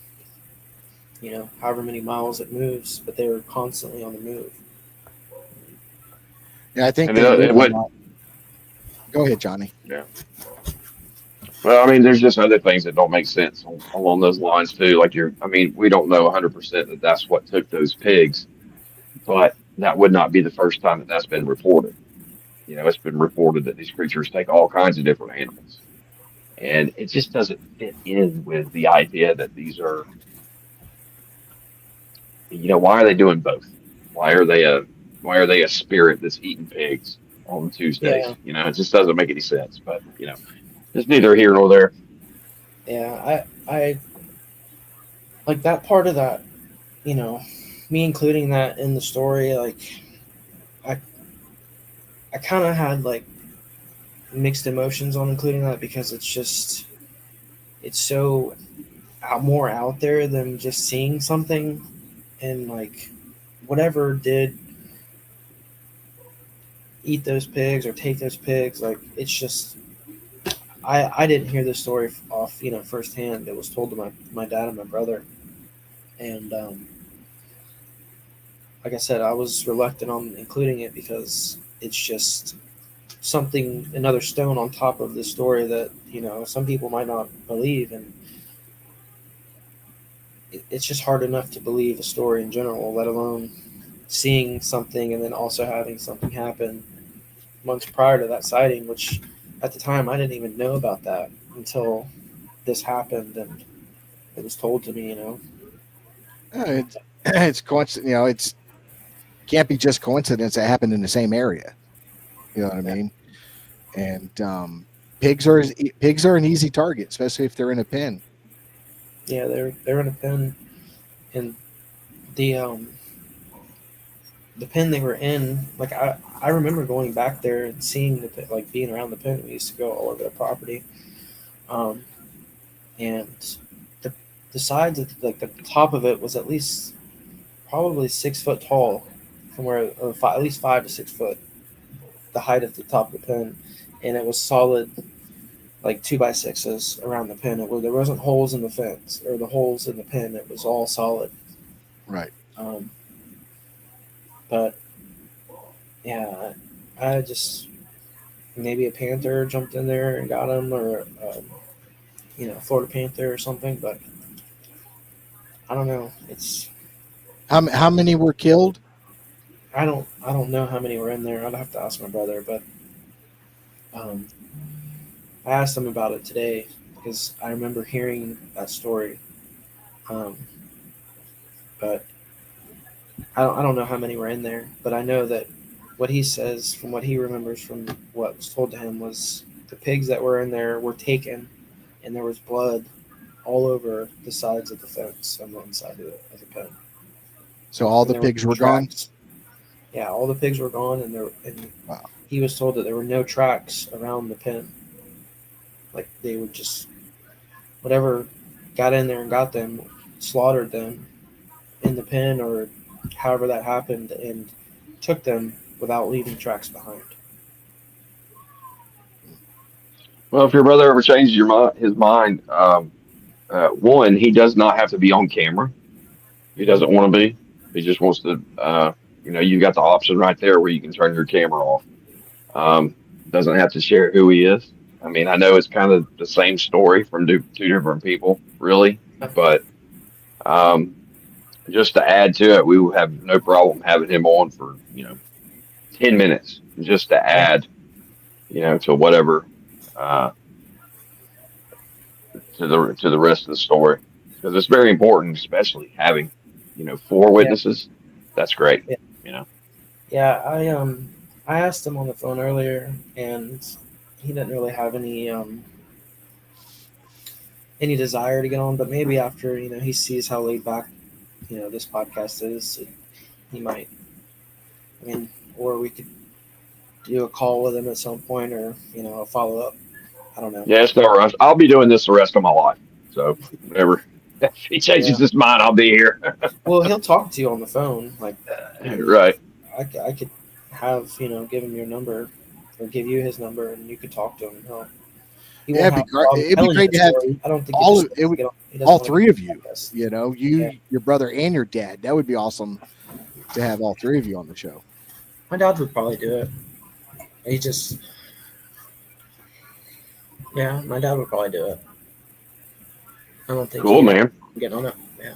however many miles it moves, but they're constantly on the move. Yeah, I think And they move it a would, lot. Go ahead, Johnny. yeah. Well, I mean, there's just other things that don't make sense along those lines too. Like I mean, we don't know 100% that that's what took those pigs, but that would not be the first time that that's been reported. It's been reported that these creatures take all kinds of different animals, and it just doesn't fit in with the idea that these are, why are they doing both? Why are they a, why are they a spirit that's eating pigs on Yeah, Tuesdays? It just doesn't make any sense. But it's neither here nor there. yeah. I like that part of that. You know, me including that in the story. Like, I I kind of had like mixed emotions on including that because it's so more out there than just seeing something, and like whatever did eat those pigs or take those pigs, like it's just I didn't hear this story off firsthand. It was told to my dad and my brother, and like I said, I was reluctant on including it because it's just something, another stone on top of the story that some people might not believe, and it's just hard enough to believe a story in general, let alone seeing something and then also having something happen months prior to that sighting, which at the time I didn't even know about that until this happened and it was told to me. It's it's coincidence. It's can't be just coincidence that happened in the same area. You know what I Yeah, mean? And pigs are an easy target, especially if they're in a pen. yeah, they're in a pen, and the um the pen they were in, like I remember going back there and seeing the pen, like being around the pen. We used to go all over the property, um, and the the sides of like the top of it was at least probably 6 foot tall, from where or at least 5 to 6 foot, the height of the top of the pen, and it was solid like 2x6s around the pen. There wasn't holes in the fence or the holes in the pen. It was all solid. Right. Um, but yeah, I just maybe a panther jumped in there and got him, or Florida panther or something. But I don't know. It's How many were killed? I don't know how many were in there. I'd have to ask my brother. But um, I asked him about it today because I remember hearing that story. Um, but I don't know how many were in there. But I know that what he says, from what he remembers from what was told to him, was the pigs that were in there were taken, and there was blood all over the sides of the fence on the inside of the pen, So all and the there were pigs no were gone. tracks. Yeah, all the pigs were gone, and Wow. he was told that there were no tracks around the pen. Like they would just whatever got in there and got them, slaughtered them in the pen or however that happened, and took them without leaving tracks behind. Well, if your brother ever changes his mind, one, he does not have to be on camera. He doesn't want to be. He just wants to. You got the option right there where you can turn your camera off. Um, doesn't have to share who he is. I mean, I know it's kind of the same story from two different people, really, but um, just to add to it, we would have no problem having him on for 10 minutes just to Yeah, add to whatever uh, to the rest of the story because it's very important, especially having four yeah, witnesses. That's great. yeah, You know. yeah. I asked him on the phone earlier, and he didn't really have any any desire to get on, but maybe after he sees how laid back this podcast is, he might. I mean, or we could do a call with him at some point, or a follow up. I don't know. Yeah, it's no rush. I'll be doing this the rest of my life. So whenever if he changes Yeah. his mind, I'll be here. Well, he'll talk to you on the phone. Like, Right. I could have give him your number, or give you his number, and you could talk to him. He Yeah, won't have a problem it'd be telling you great the to have story. I don't think all he of just it wants would, to get on- he doesn't all want to three get of on you. the podcast. You know, you, Yeah. your brother, and your dad. That would be awesome to have all three of you on the show. My dad would probably do it. He just, yeah, my dad would probably do it. I don't think Cool, he man. getting on it. Yeah.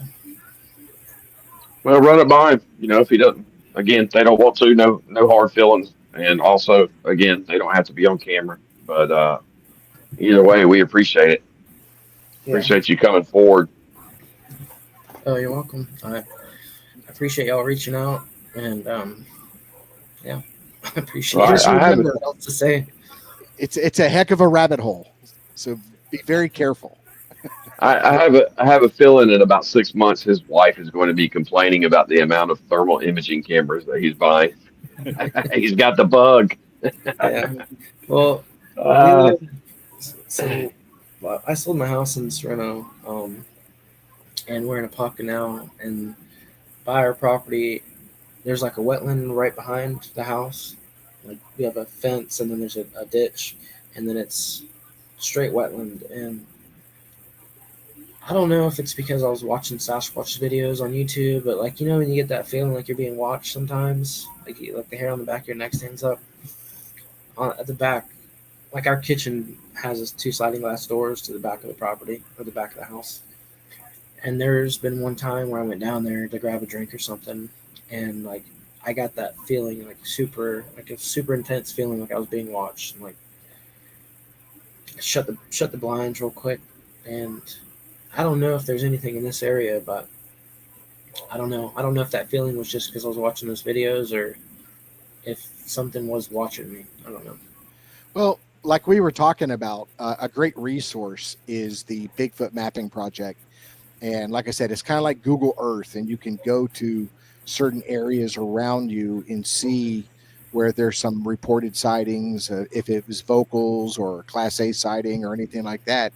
Well, run it by him. If he doesn't, again, they don't want to. No hard feelings. And also, again, they don't have to be on camera. But either way, we appreciate it. Yeah. Appreciate you coming forward. Oh, you're welcome. I appreciate y'all reaching out, and yeah, I appreciate Well, it. Just I have remember, What else to say? it's a heck of a rabbit hole. So be very careful. I have a feeling in about 6 months his wife is going to be complaining about the amount of thermal imaging cameras that he's buying. He's got the bug. Yeah. Well, we Uh, live, so I sold my house in Sereno, and we're in Apopka now. And by our property, there's like a wetland right behind the house. Like we have a fence, and then there's a ditch, and then it's straight wetland. And I don't know if it's because I was watching Sasquatch videos on YouTube, but like when you get that feeling like you're being watched sometimes, like the hair on the back of your neck stands up. At the back, like our kitchen has us two sliding glass doors to the back of the property or the back of the house. And there's been one time where I went down there to grab a drink or something, and like I got that feeling like a super intense feeling like I was being watched. And like I shut the blinds real quick, and I don't know if there's anything in this area, but I don't know. I don't know if that feeling was just because I was watching those videos or if something was watching me. I don't know. Well, like we were talking about, a great resource is the Bigfoot Mapping Project. And like I said, it's kind of like Google Earth, and you can go to certain areas around you and see where there's some reported sightings, if it was vocals or Class A sighting or anything like that,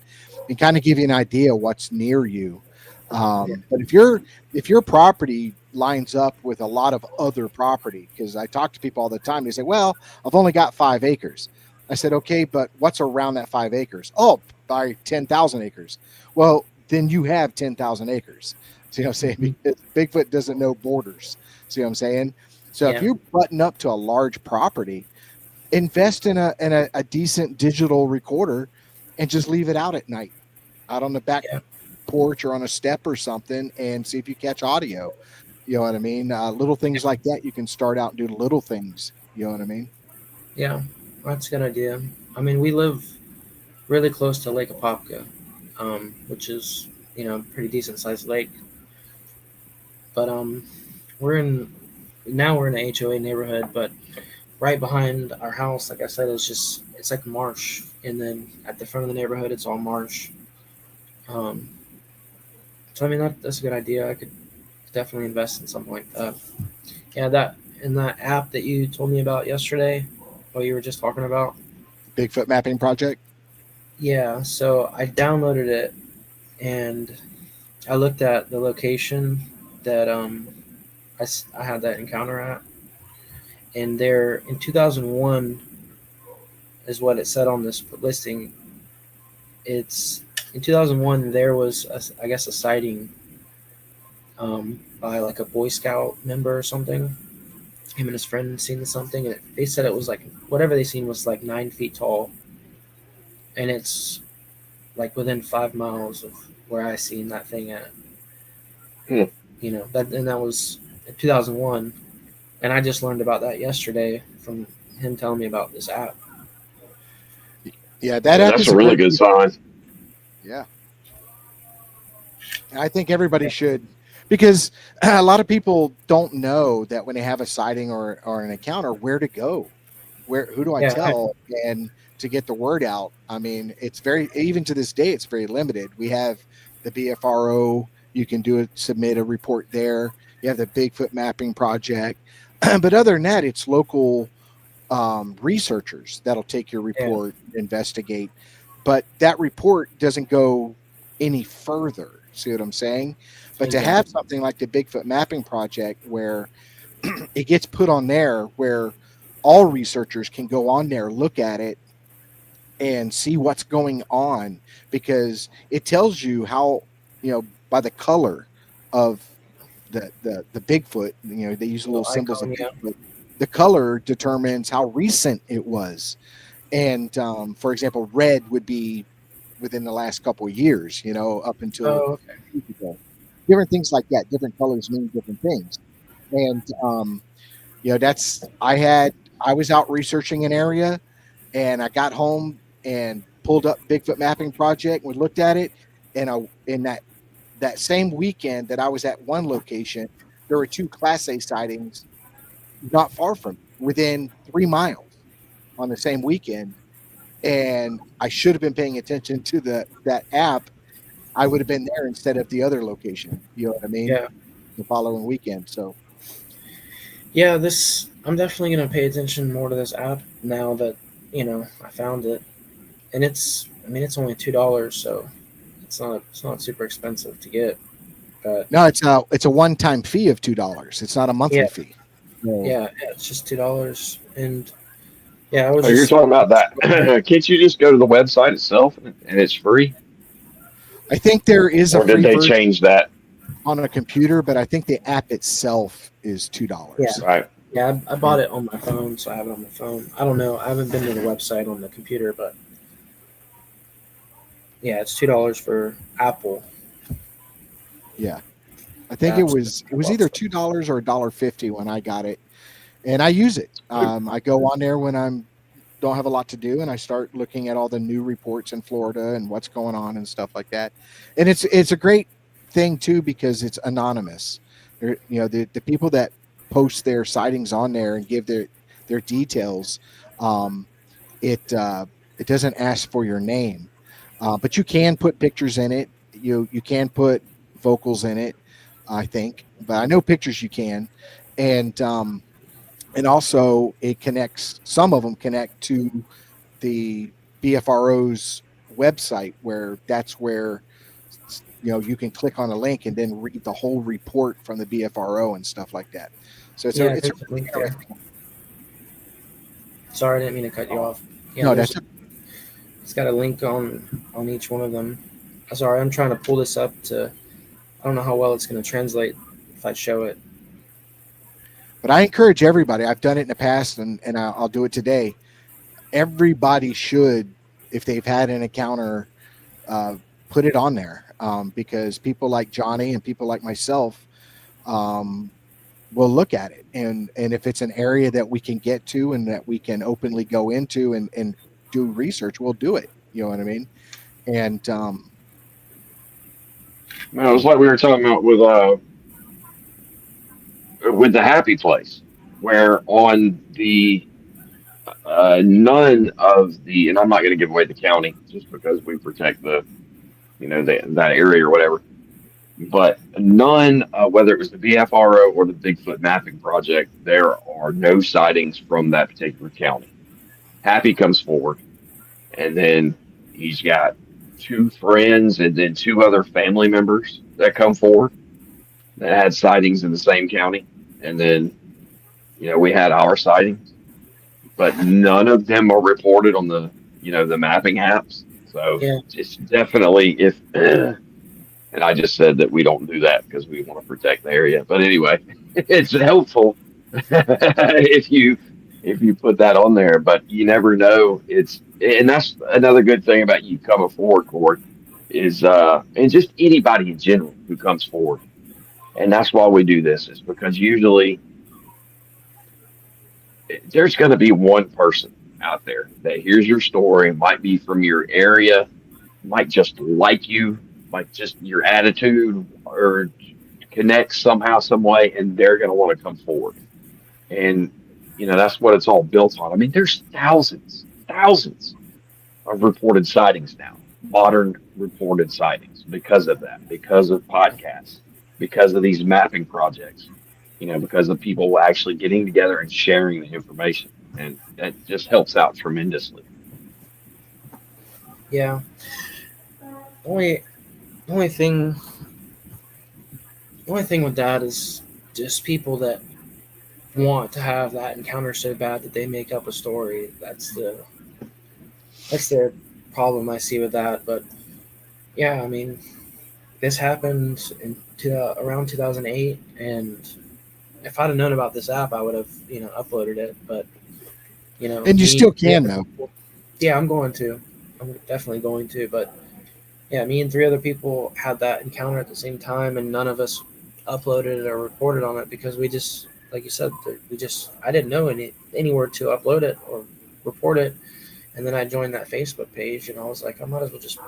and kind of give you an idea what's near you. But if your property lines up with a lot of other property, because I talk to people all the time, they say, "Well, I've only got 5 acres." I said, "Okay, but what's around that 5 acres?" "Oh, by 10,000 acres." Well, then you have 10,000 acres. See what I'm saying? Because Bigfoot doesn't know borders. See what I'm saying? So if Yeah. you button up to a large property, invest in a decent digital recorder and just leave it out at night, out on the back Yeah. porch or on a step or something, and see if you catch audio. You know what I mean? Little things like that. You can start out and do little things. You know what I mean? Yeah, that's a good idea. I mean, we live really close to Lake Apopka, which is a pretty decent sized lake. But we're in we're in an HOA neighborhood, but right behind our house, like I said, it's like marsh, and then at the front of the neighborhood, it's all marsh. Um, so I mean that's a good idea. I could definitely invest in something like that. Yeah, that app that you told me about yesterday, what you were just talking about. Bigfoot Mapping Project. Yeah, so I downloaded it and I looked at the location that I had that encounter at, and there in 2001 is what it said on this listing. It's in 2001 there was I guess a sighting by like a Boy Scout member or something. Him and his friend seen something, and they said it was like whatever they seen was like 9 feet tall, and it's like within 5 miles of where I seen that thing at. Hmm. That was in 2001, and I just learned about that yesterday from him telling me about this app. Yeah, that app that's is a really good sign. Yeah. I think everybody should, because a lot of people don't know that when they have a sighting or an encounter, where to go, who do I Yeah. tell? And to get the word out. I mean, it's very, even to this day, it's very limited. We have the BFRO. You can submit a report there. You have the Bigfoot Mapping Project, but other than that, it's local researchers that'll take your report, investigate. But that report doesn't go any further. See what I'm saying? But to have something like the Bigfoot Mapping Project where it gets put on there, where all researchers can go on there, look at it, and see what's going on, because it tells you how, by the color of the Bigfoot, they use little symbols of Bigfoot. The color determines how recent it was. And for example, red would be within the last couple of years, up until different things like that. Different colors mean different things. And I was out researching an area, and I got home and pulled up Bigfoot Mapping Project. We looked at it, and in that same weekend that I was at one location, there were 2 Class A sightings not far from, within 3 miles on the same weekend. And I should have been paying attention to that app. I would have been there instead of the other location. You know what I mean? Yeah. The following weekend. So yeah, I'm definitely going to pay attention more to this app now that, I found it. And it's only $2, so it's not super expensive to get. But no, it's a one-time fee of $2. It's not a monthly fee. So, yeah, it's just $2. And yeah, you're talking about that. Can't you just go to the website itself and it's free? I think there is a or did free they change that on a computer, but I think the app itself is $2. Yeah. Right. Yeah, I bought it on my phone, so I have it on my phone. I don't know. I haven't been to the website on the computer, but yeah, it's $2 for Apple. Yeah. I think it was either $2 or $1.50 when I got it, and I use it. I go on there when don't have a lot to do, and I start looking at all the new reports in Florida and what's going on and stuff like that. And it's a great thing too, because it's anonymous. The people that post their sightings on there and give their details, it doesn't ask for your name, but you can put pictures in it. You can put vocals in it, I think, but I know pictures you can. And also it connects, some of them connect to the BFRO's website, where you can click on a link and then read the whole report from the BFRO and stuff like that. So it's a link there. Sorry, I didn't mean to cut you off. Yeah, no, it's got a link on each one of them. Sorry, I'm trying to pull this up I don't know how well it's going to translate if I show it. But I encourage everybody. I've done it in the past, and I'll do it today. Everybody should, if they've had an encounter, put it on there, because people like Johnny and people like myself will look at it. And if it's an area that we can get to and that we can openly go into and do research, we'll do it. You know what I mean? And it was like we were talking about with the happy place, where on the none of the, and I'm not going to give away the county just because we protect that area or whatever, but none, whether it was the BFRO or the Bigfoot Mapping Project, there are no sightings from that particular county. Happy comes forward, and then he's got 2 friends and then 2 other family members that come forward that had sightings in the same county. And then, we had our sightings, but none of them are reported on the mapping apps. So it's definitely, and I just said that we don't do that because we want to protect the area. But anyway, it's helpful if you put that on there, but you never know. And that's another good thing about you coming forward, Corey, is and just anybody in general who comes forward. And that's why we do this, is because usually there's going to be one person out there that hears your story, might be from your area, might just like you, might just your attitude, or connect somehow, some way, and they're going to want to come forward. And, that's what it's all built on. I mean, there's thousands of reported sightings now, modern reported sightings, because of that, because of podcasts, because of these mapping projects, because of people actually getting together and sharing the information. And that just helps out tremendously. Yeah. Only the only thing the only thing with that is just people that want to have that encounter so bad that they make up a story. That's the problem I see with that. But yeah, I mean, this happened around 2008, and if I'd have known about this app, I would have uploaded it. But And you me, still can though. yeah, I'm going to. I'm definitely going to. But yeah, me and three other people had that encounter at the same time, and none of us uploaded it or reported on it because we just, like you said, I didn't know anywhere to upload it or report it. And then I joined that Facebook page, and I was like, I might as well just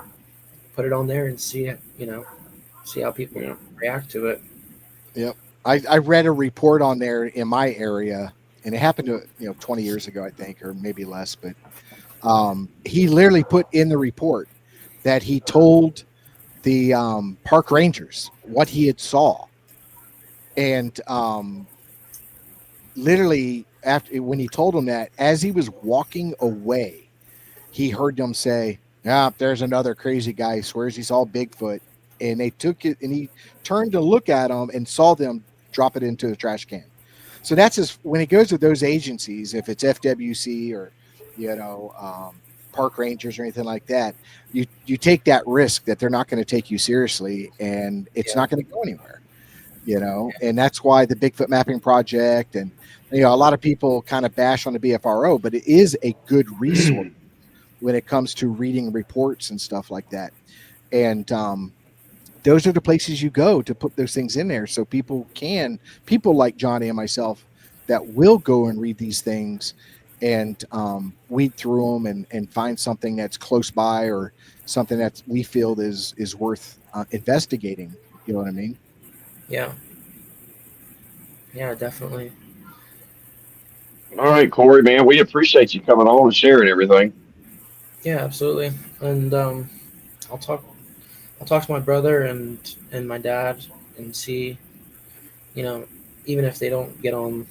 put it on there and see how people Yeah. react to it. Yep. I read a report on there in my area, and it happened to 20 years ago, I think, or maybe less. But he literally put in the report that he told the park rangers what he had saw, and literally after when he told them that, as he was walking away, he heard them say, "Ah, there's another crazy guy who swears he saw Bigfoot." And they took it, and he turned to look at them and saw them drop it into the trash can. So that's when it goes to those agencies, if it's FWC or park rangers or anything like that, you take that risk that they're not going to take you seriously, and it's not going to go anywhere. And that's why the Bigfoot Mapping Project, and a lot of people kind of bash on the BFRO, but it is a good resource when it comes to reading reports and stuff like that. And those are the places you go to put those things in there, so people like Johnny and myself that will go and read these things and weed through them and find something that's close by or something that we feel is worth investigating. You know what I mean? Yeah. Yeah, definitely. All right, Corey, man, we appreciate you coming on and sharing everything. Yeah, absolutely. And I'll talk to my brother and my dad and see, even if they don't get on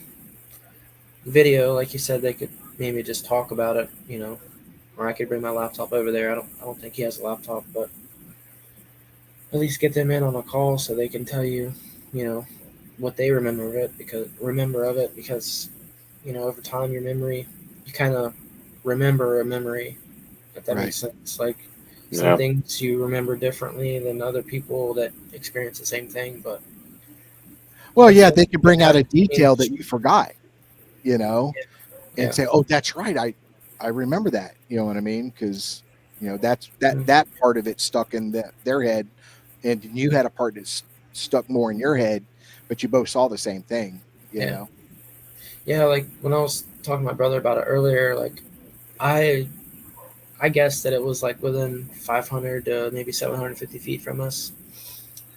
video, like you said, they could maybe just talk about it, or I could bring my laptop over there. I don't think he has a laptop, but at least get them in on a call so they can tell you, what they remember of it because over time you kind of remember a memory, if that makes sense. Like some things you remember differently than other people that experience the same thing, but they could bring out a detail that you forgot, and say, "Oh, that's right, I remember that." You know what I mean? Because that's that part of it stuck in their head, and you had a part that's stuck more in your head, but you both saw the same thing. You know? Yeah, like when I was talking to my brother about it earlier, like I guessed that it was like within 500 to maybe 750 feet from us,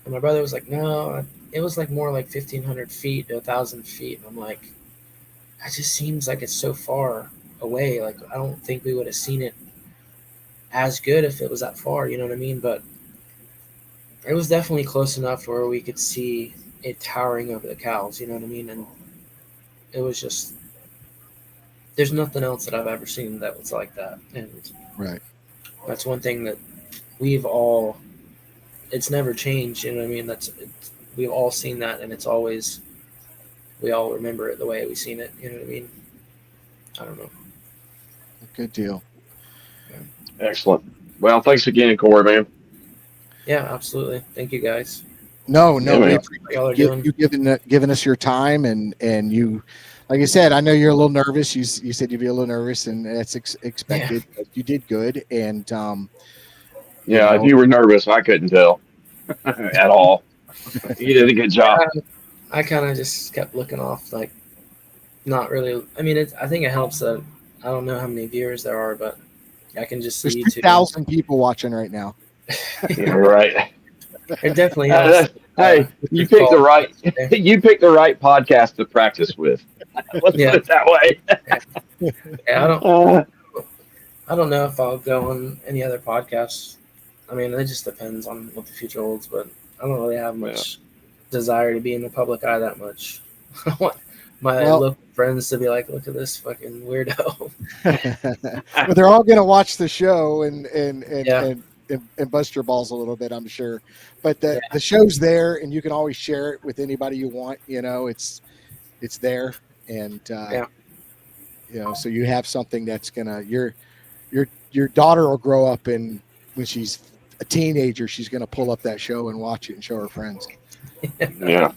and my brother was like, "No, it was like more like 1,500 feet to 1,000 feet." And I'm like, "That just seems like it's so far away. Like I don't think we would have seen it as good if it was that far." You know what I mean? But it was definitely close enough where we could see it towering over the cows. You know what I mean? And it was just, there's nothing else that I've ever seen that was like that. And that's one thing that it's never changed. You know what I mean? We've all seen that, and it's always, we all remember it the way we seen it. You know what I mean? I don't know. Good deal. Yeah. Excellent. Well, thanks again, Corey, man. Yeah, absolutely. Thank you, guys. No, we appreciate you giving us your time, and you, like I said, I know you're a little nervous. You said you'd be a little nervous, and that's expected. Yeah. You did good, and if you were nervous, I couldn't tell at all. You did a good job. I kind of just kept looking off, like not really. I mean, I think it helps that I don't know how many viewers there are, but I can just see there's 2,000 people watching right now. Yeah, right. It definitely helps. Hey, you picked the right podcast to practice with. Let's put it that way. Yeah, I don't know if I'll go on any other podcasts. I mean, it just depends on what the future holds, but I don't really have Yeah. much desire to be in the public eye that much. I want my Well, local friends to be like, look at this fucking weirdo. well, they're all going to watch the show Yeah. and bust your balls a little bit, I'm sure. But Yeah. the show's there, and you can always share it with anybody you want. It's there, and Yeah. so you have something that's gonna your daughter will grow up, and when she's a teenager, she's gonna pull up that show and watch it and show her friends. Yeah.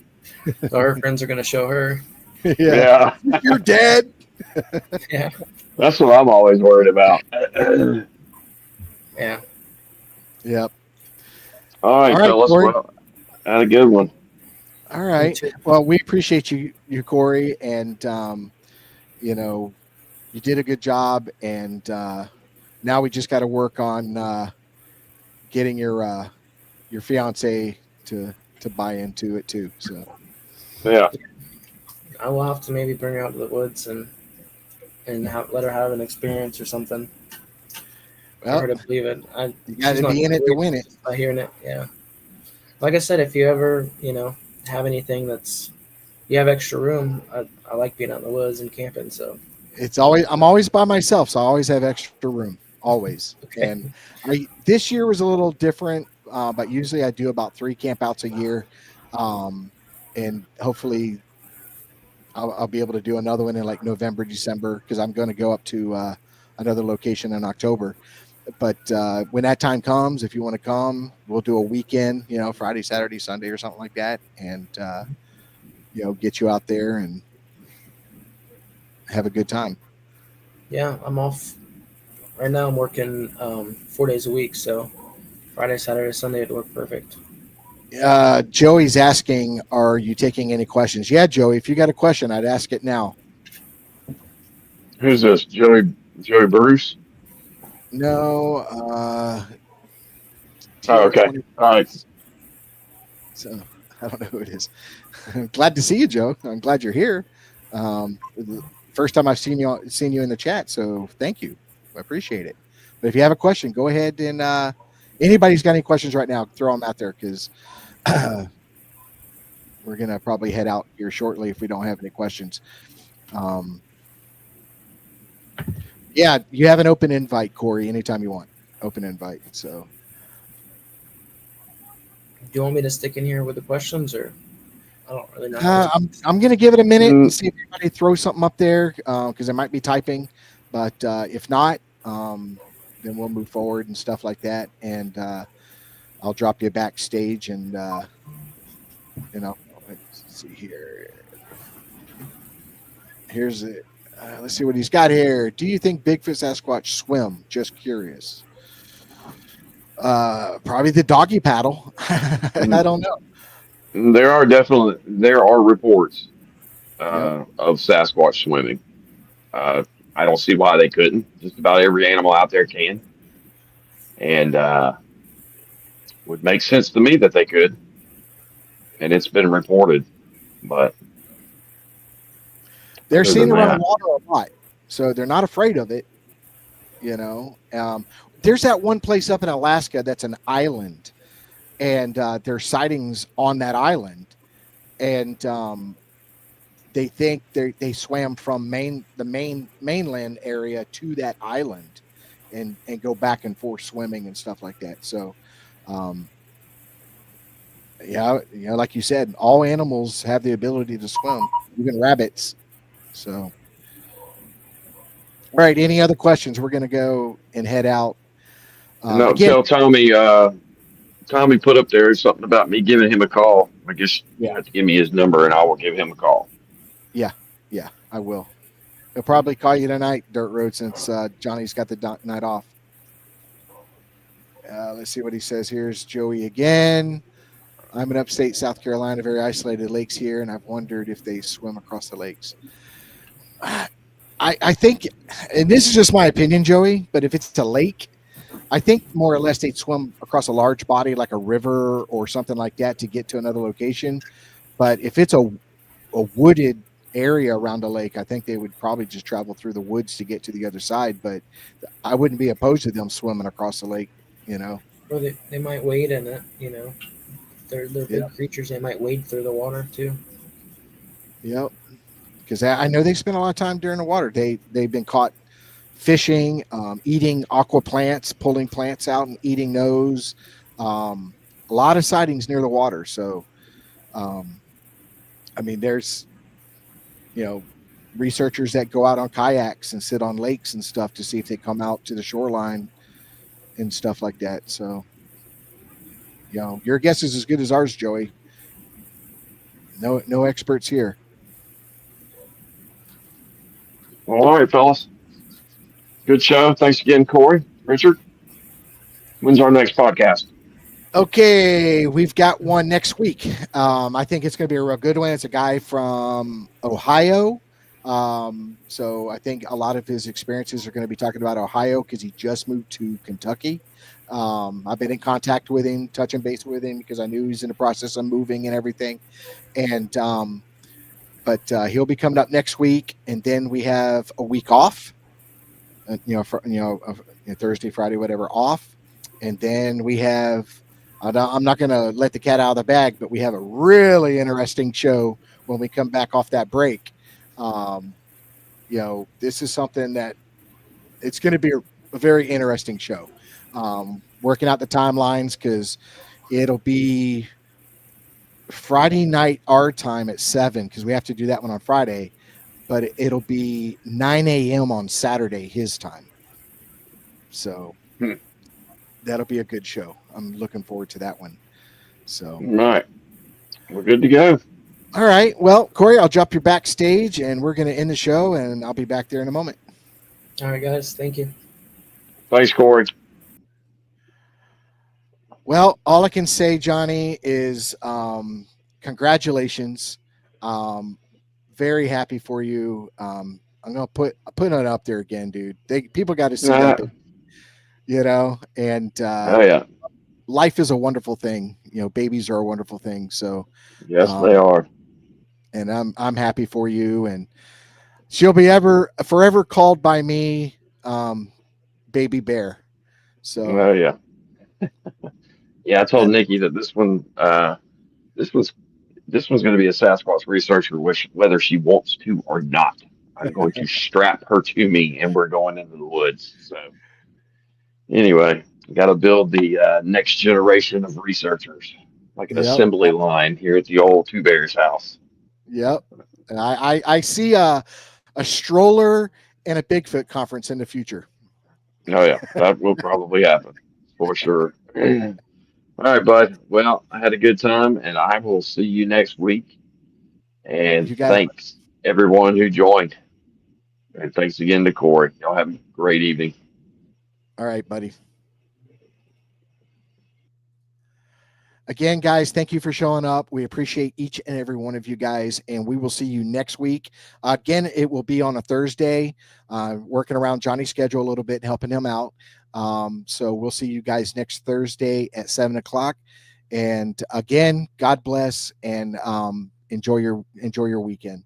So her friends are going to show her. Yeah, Yeah. you're dead. Yeah. That's what I'm always worried about. Yeah. Yep. All right, All right, fellas. Corey. Well, had a good one. All Me right. too. Well, we appreciate you, Corey, and you did a good job, and now we just got to work on getting your fiance to buy into it too. So Yeah. I will have to maybe bring her out to the woods and let her have an experience or something for well, her to believe it. you got She's to not be in gonna it to believe win it. by hearing it. Yeah. Like I said, if you ever have anything you have extra room, I like being out in the woods and camping. So I'm always by myself, so I always have extra room, always. Okay. And this year was a little different, but usually I do about 3 campouts a year, and hopefully I'll be able to do another one in like November, December, because I'm going to go up to another location in October. But when that time comes, if you want to come, we'll do a weekend, Friday, Saturday, Sunday, or something like that, and get you out there and have a good time. yeah, I'm off right now. I'm working 4 days a week, so Friday, Saturday, Sunday would work perfect. Joey's asking, are you taking any questions? Yeah, Joey, if you got a question, I'd ask it now. Who's this? Joey Bruce? No, Oh, okay. TR20. All right. So I don't know who it is. I'm glad to see you, Joe. I'm glad you're here. The first time I've seen you in the chat, so thank you. I appreciate it. But if you have a question, go ahead and anybody's got any questions right now, throw them out there because we're gonna probably head out here shortly if we don't have any questions. Yeah, you have an open invite, Corey, anytime you want. Open invite. So Do you want me to stick in here with the questions, or I don't really know. I'm gonna give it a minute Mm. and see if anybody throws something up there because I might be typing. But if not, then we'll move forward and stuff like that. And I'll drop you backstage and let's see here. Here's it. Let's see what he's got here. Do you think Bigfoot Sasquatch swim? Just curious. Probably the doggy paddle. I don't know. There are reports of Sasquatch swimming. I don't see why they couldn't. Just about every animal out there can, and would make sense to me that they could. And it's been reported, but They're other seen than around that, water a lot, so they're not afraid of it. There's that one place up in Alaska that's an island, and there's sightings on that island, and they think they swam from the mainland area to that island, and go back and forth swimming and stuff like that. So, like you said, all animals have the ability to swim, even rabbits. So, all right. Any other questions? We're going to go and head out. no. Again, Tell Tommy. Tommy put up there something about me giving him a call. I guess you have to give me his number, and I will give him a call. yeah, I will. He'll probably call you tonight, Dirt Road, since Johnny's got the night off. Let's see what he says. Here's Joey again. I'm in upstate South Carolina, very isolated lakes here, and I've wondered if they swim across the lakes. I think, and this is just my opinion, Joey, but if it's a lake, I think more or less they'd swim across a large body like a river or something like that to get to another location. But if it's a wooded area around the lake, I think they would probably just travel through the woods to get to the other side. But I wouldn't be opposed to them swimming across the lake. You know. Or they might wade in it. You know, they're Yeah. big creatures. They might wade through the water too. Yep. Because I know they spend a lot of time during the water. They've been caught fishing, eating aqua plants, pulling plants out and eating those. A lot of sightings near the water. So, um, I mean, there's researchers that go out on kayaks and sit on lakes and stuff to see if they come out to the shoreline and stuff like that. So, your guess is as good as ours, Joey. No experts here. All right, fellas. Good show. Thanks again, Corey. Richard, when's our next podcast? Okay, we've got one next week. I think it's going to be a real good one. It's a guy from Ohio. So I think a lot of his experiences are going to be talking about Ohio because he just moved to Kentucky. I've been in contact with him, touching base with him because I knew he's in the process of moving and everything. And but he'll be coming up next week, and then we have a week off. Thursday, Friday, whatever off, and then we have. I'm not going to let the cat out of the bag, but we have a really interesting show when we come back off that break. This is something that it's going to be a very interesting show. Working out the timelines because it'll be Friday night our time at 7 because we have to do that one on Friday, but it'll be 9 a.m. on Saturday his time. So that'll be a good show. I'm looking forward to that one. So, All right. We're good to go. All right. Well, Corey, I'll drop you backstage and we're going to end the show and I'll be back there in a moment. All right, guys. Thank you. Thanks, Corey. Well, all I can say, Johnny, is congratulations. Very happy for you. I'm going to put it up there again, dude. People got to see that, and Oh, yeah. life is a wonderful thing. Babies are a wonderful thing. So Yes, they are. And I'm happy for you. And she'll be forever called by me, Baby Bear. So Oh, yeah. Yeah, I told Nikki that this one's going to be a Sasquatch researcher, whether she wants to or not. I'm going to strap her to me, and we're going into the woods. So, anyway, got to build the next generation of researchers, like an assembly line here at the old Two Bears house. Yep. And I see a stroller and a Bigfoot conference in the future. Oh, yeah, that will probably happen for sure. All right, bud. Well, I had a good time, and I will see you next week. And thanks everyone who joined. And thanks again to Corey. Y'all have a great evening. All right, buddy. Again, guys, thank you for showing up. We appreciate each and every one of you guys, and we will see you next week. Again, it will be on a Thursday, working around Johnny's schedule a little bit, helping him out. So we'll see you guys next Thursday at 7 o'clock. And again, God bless and enjoy your weekend.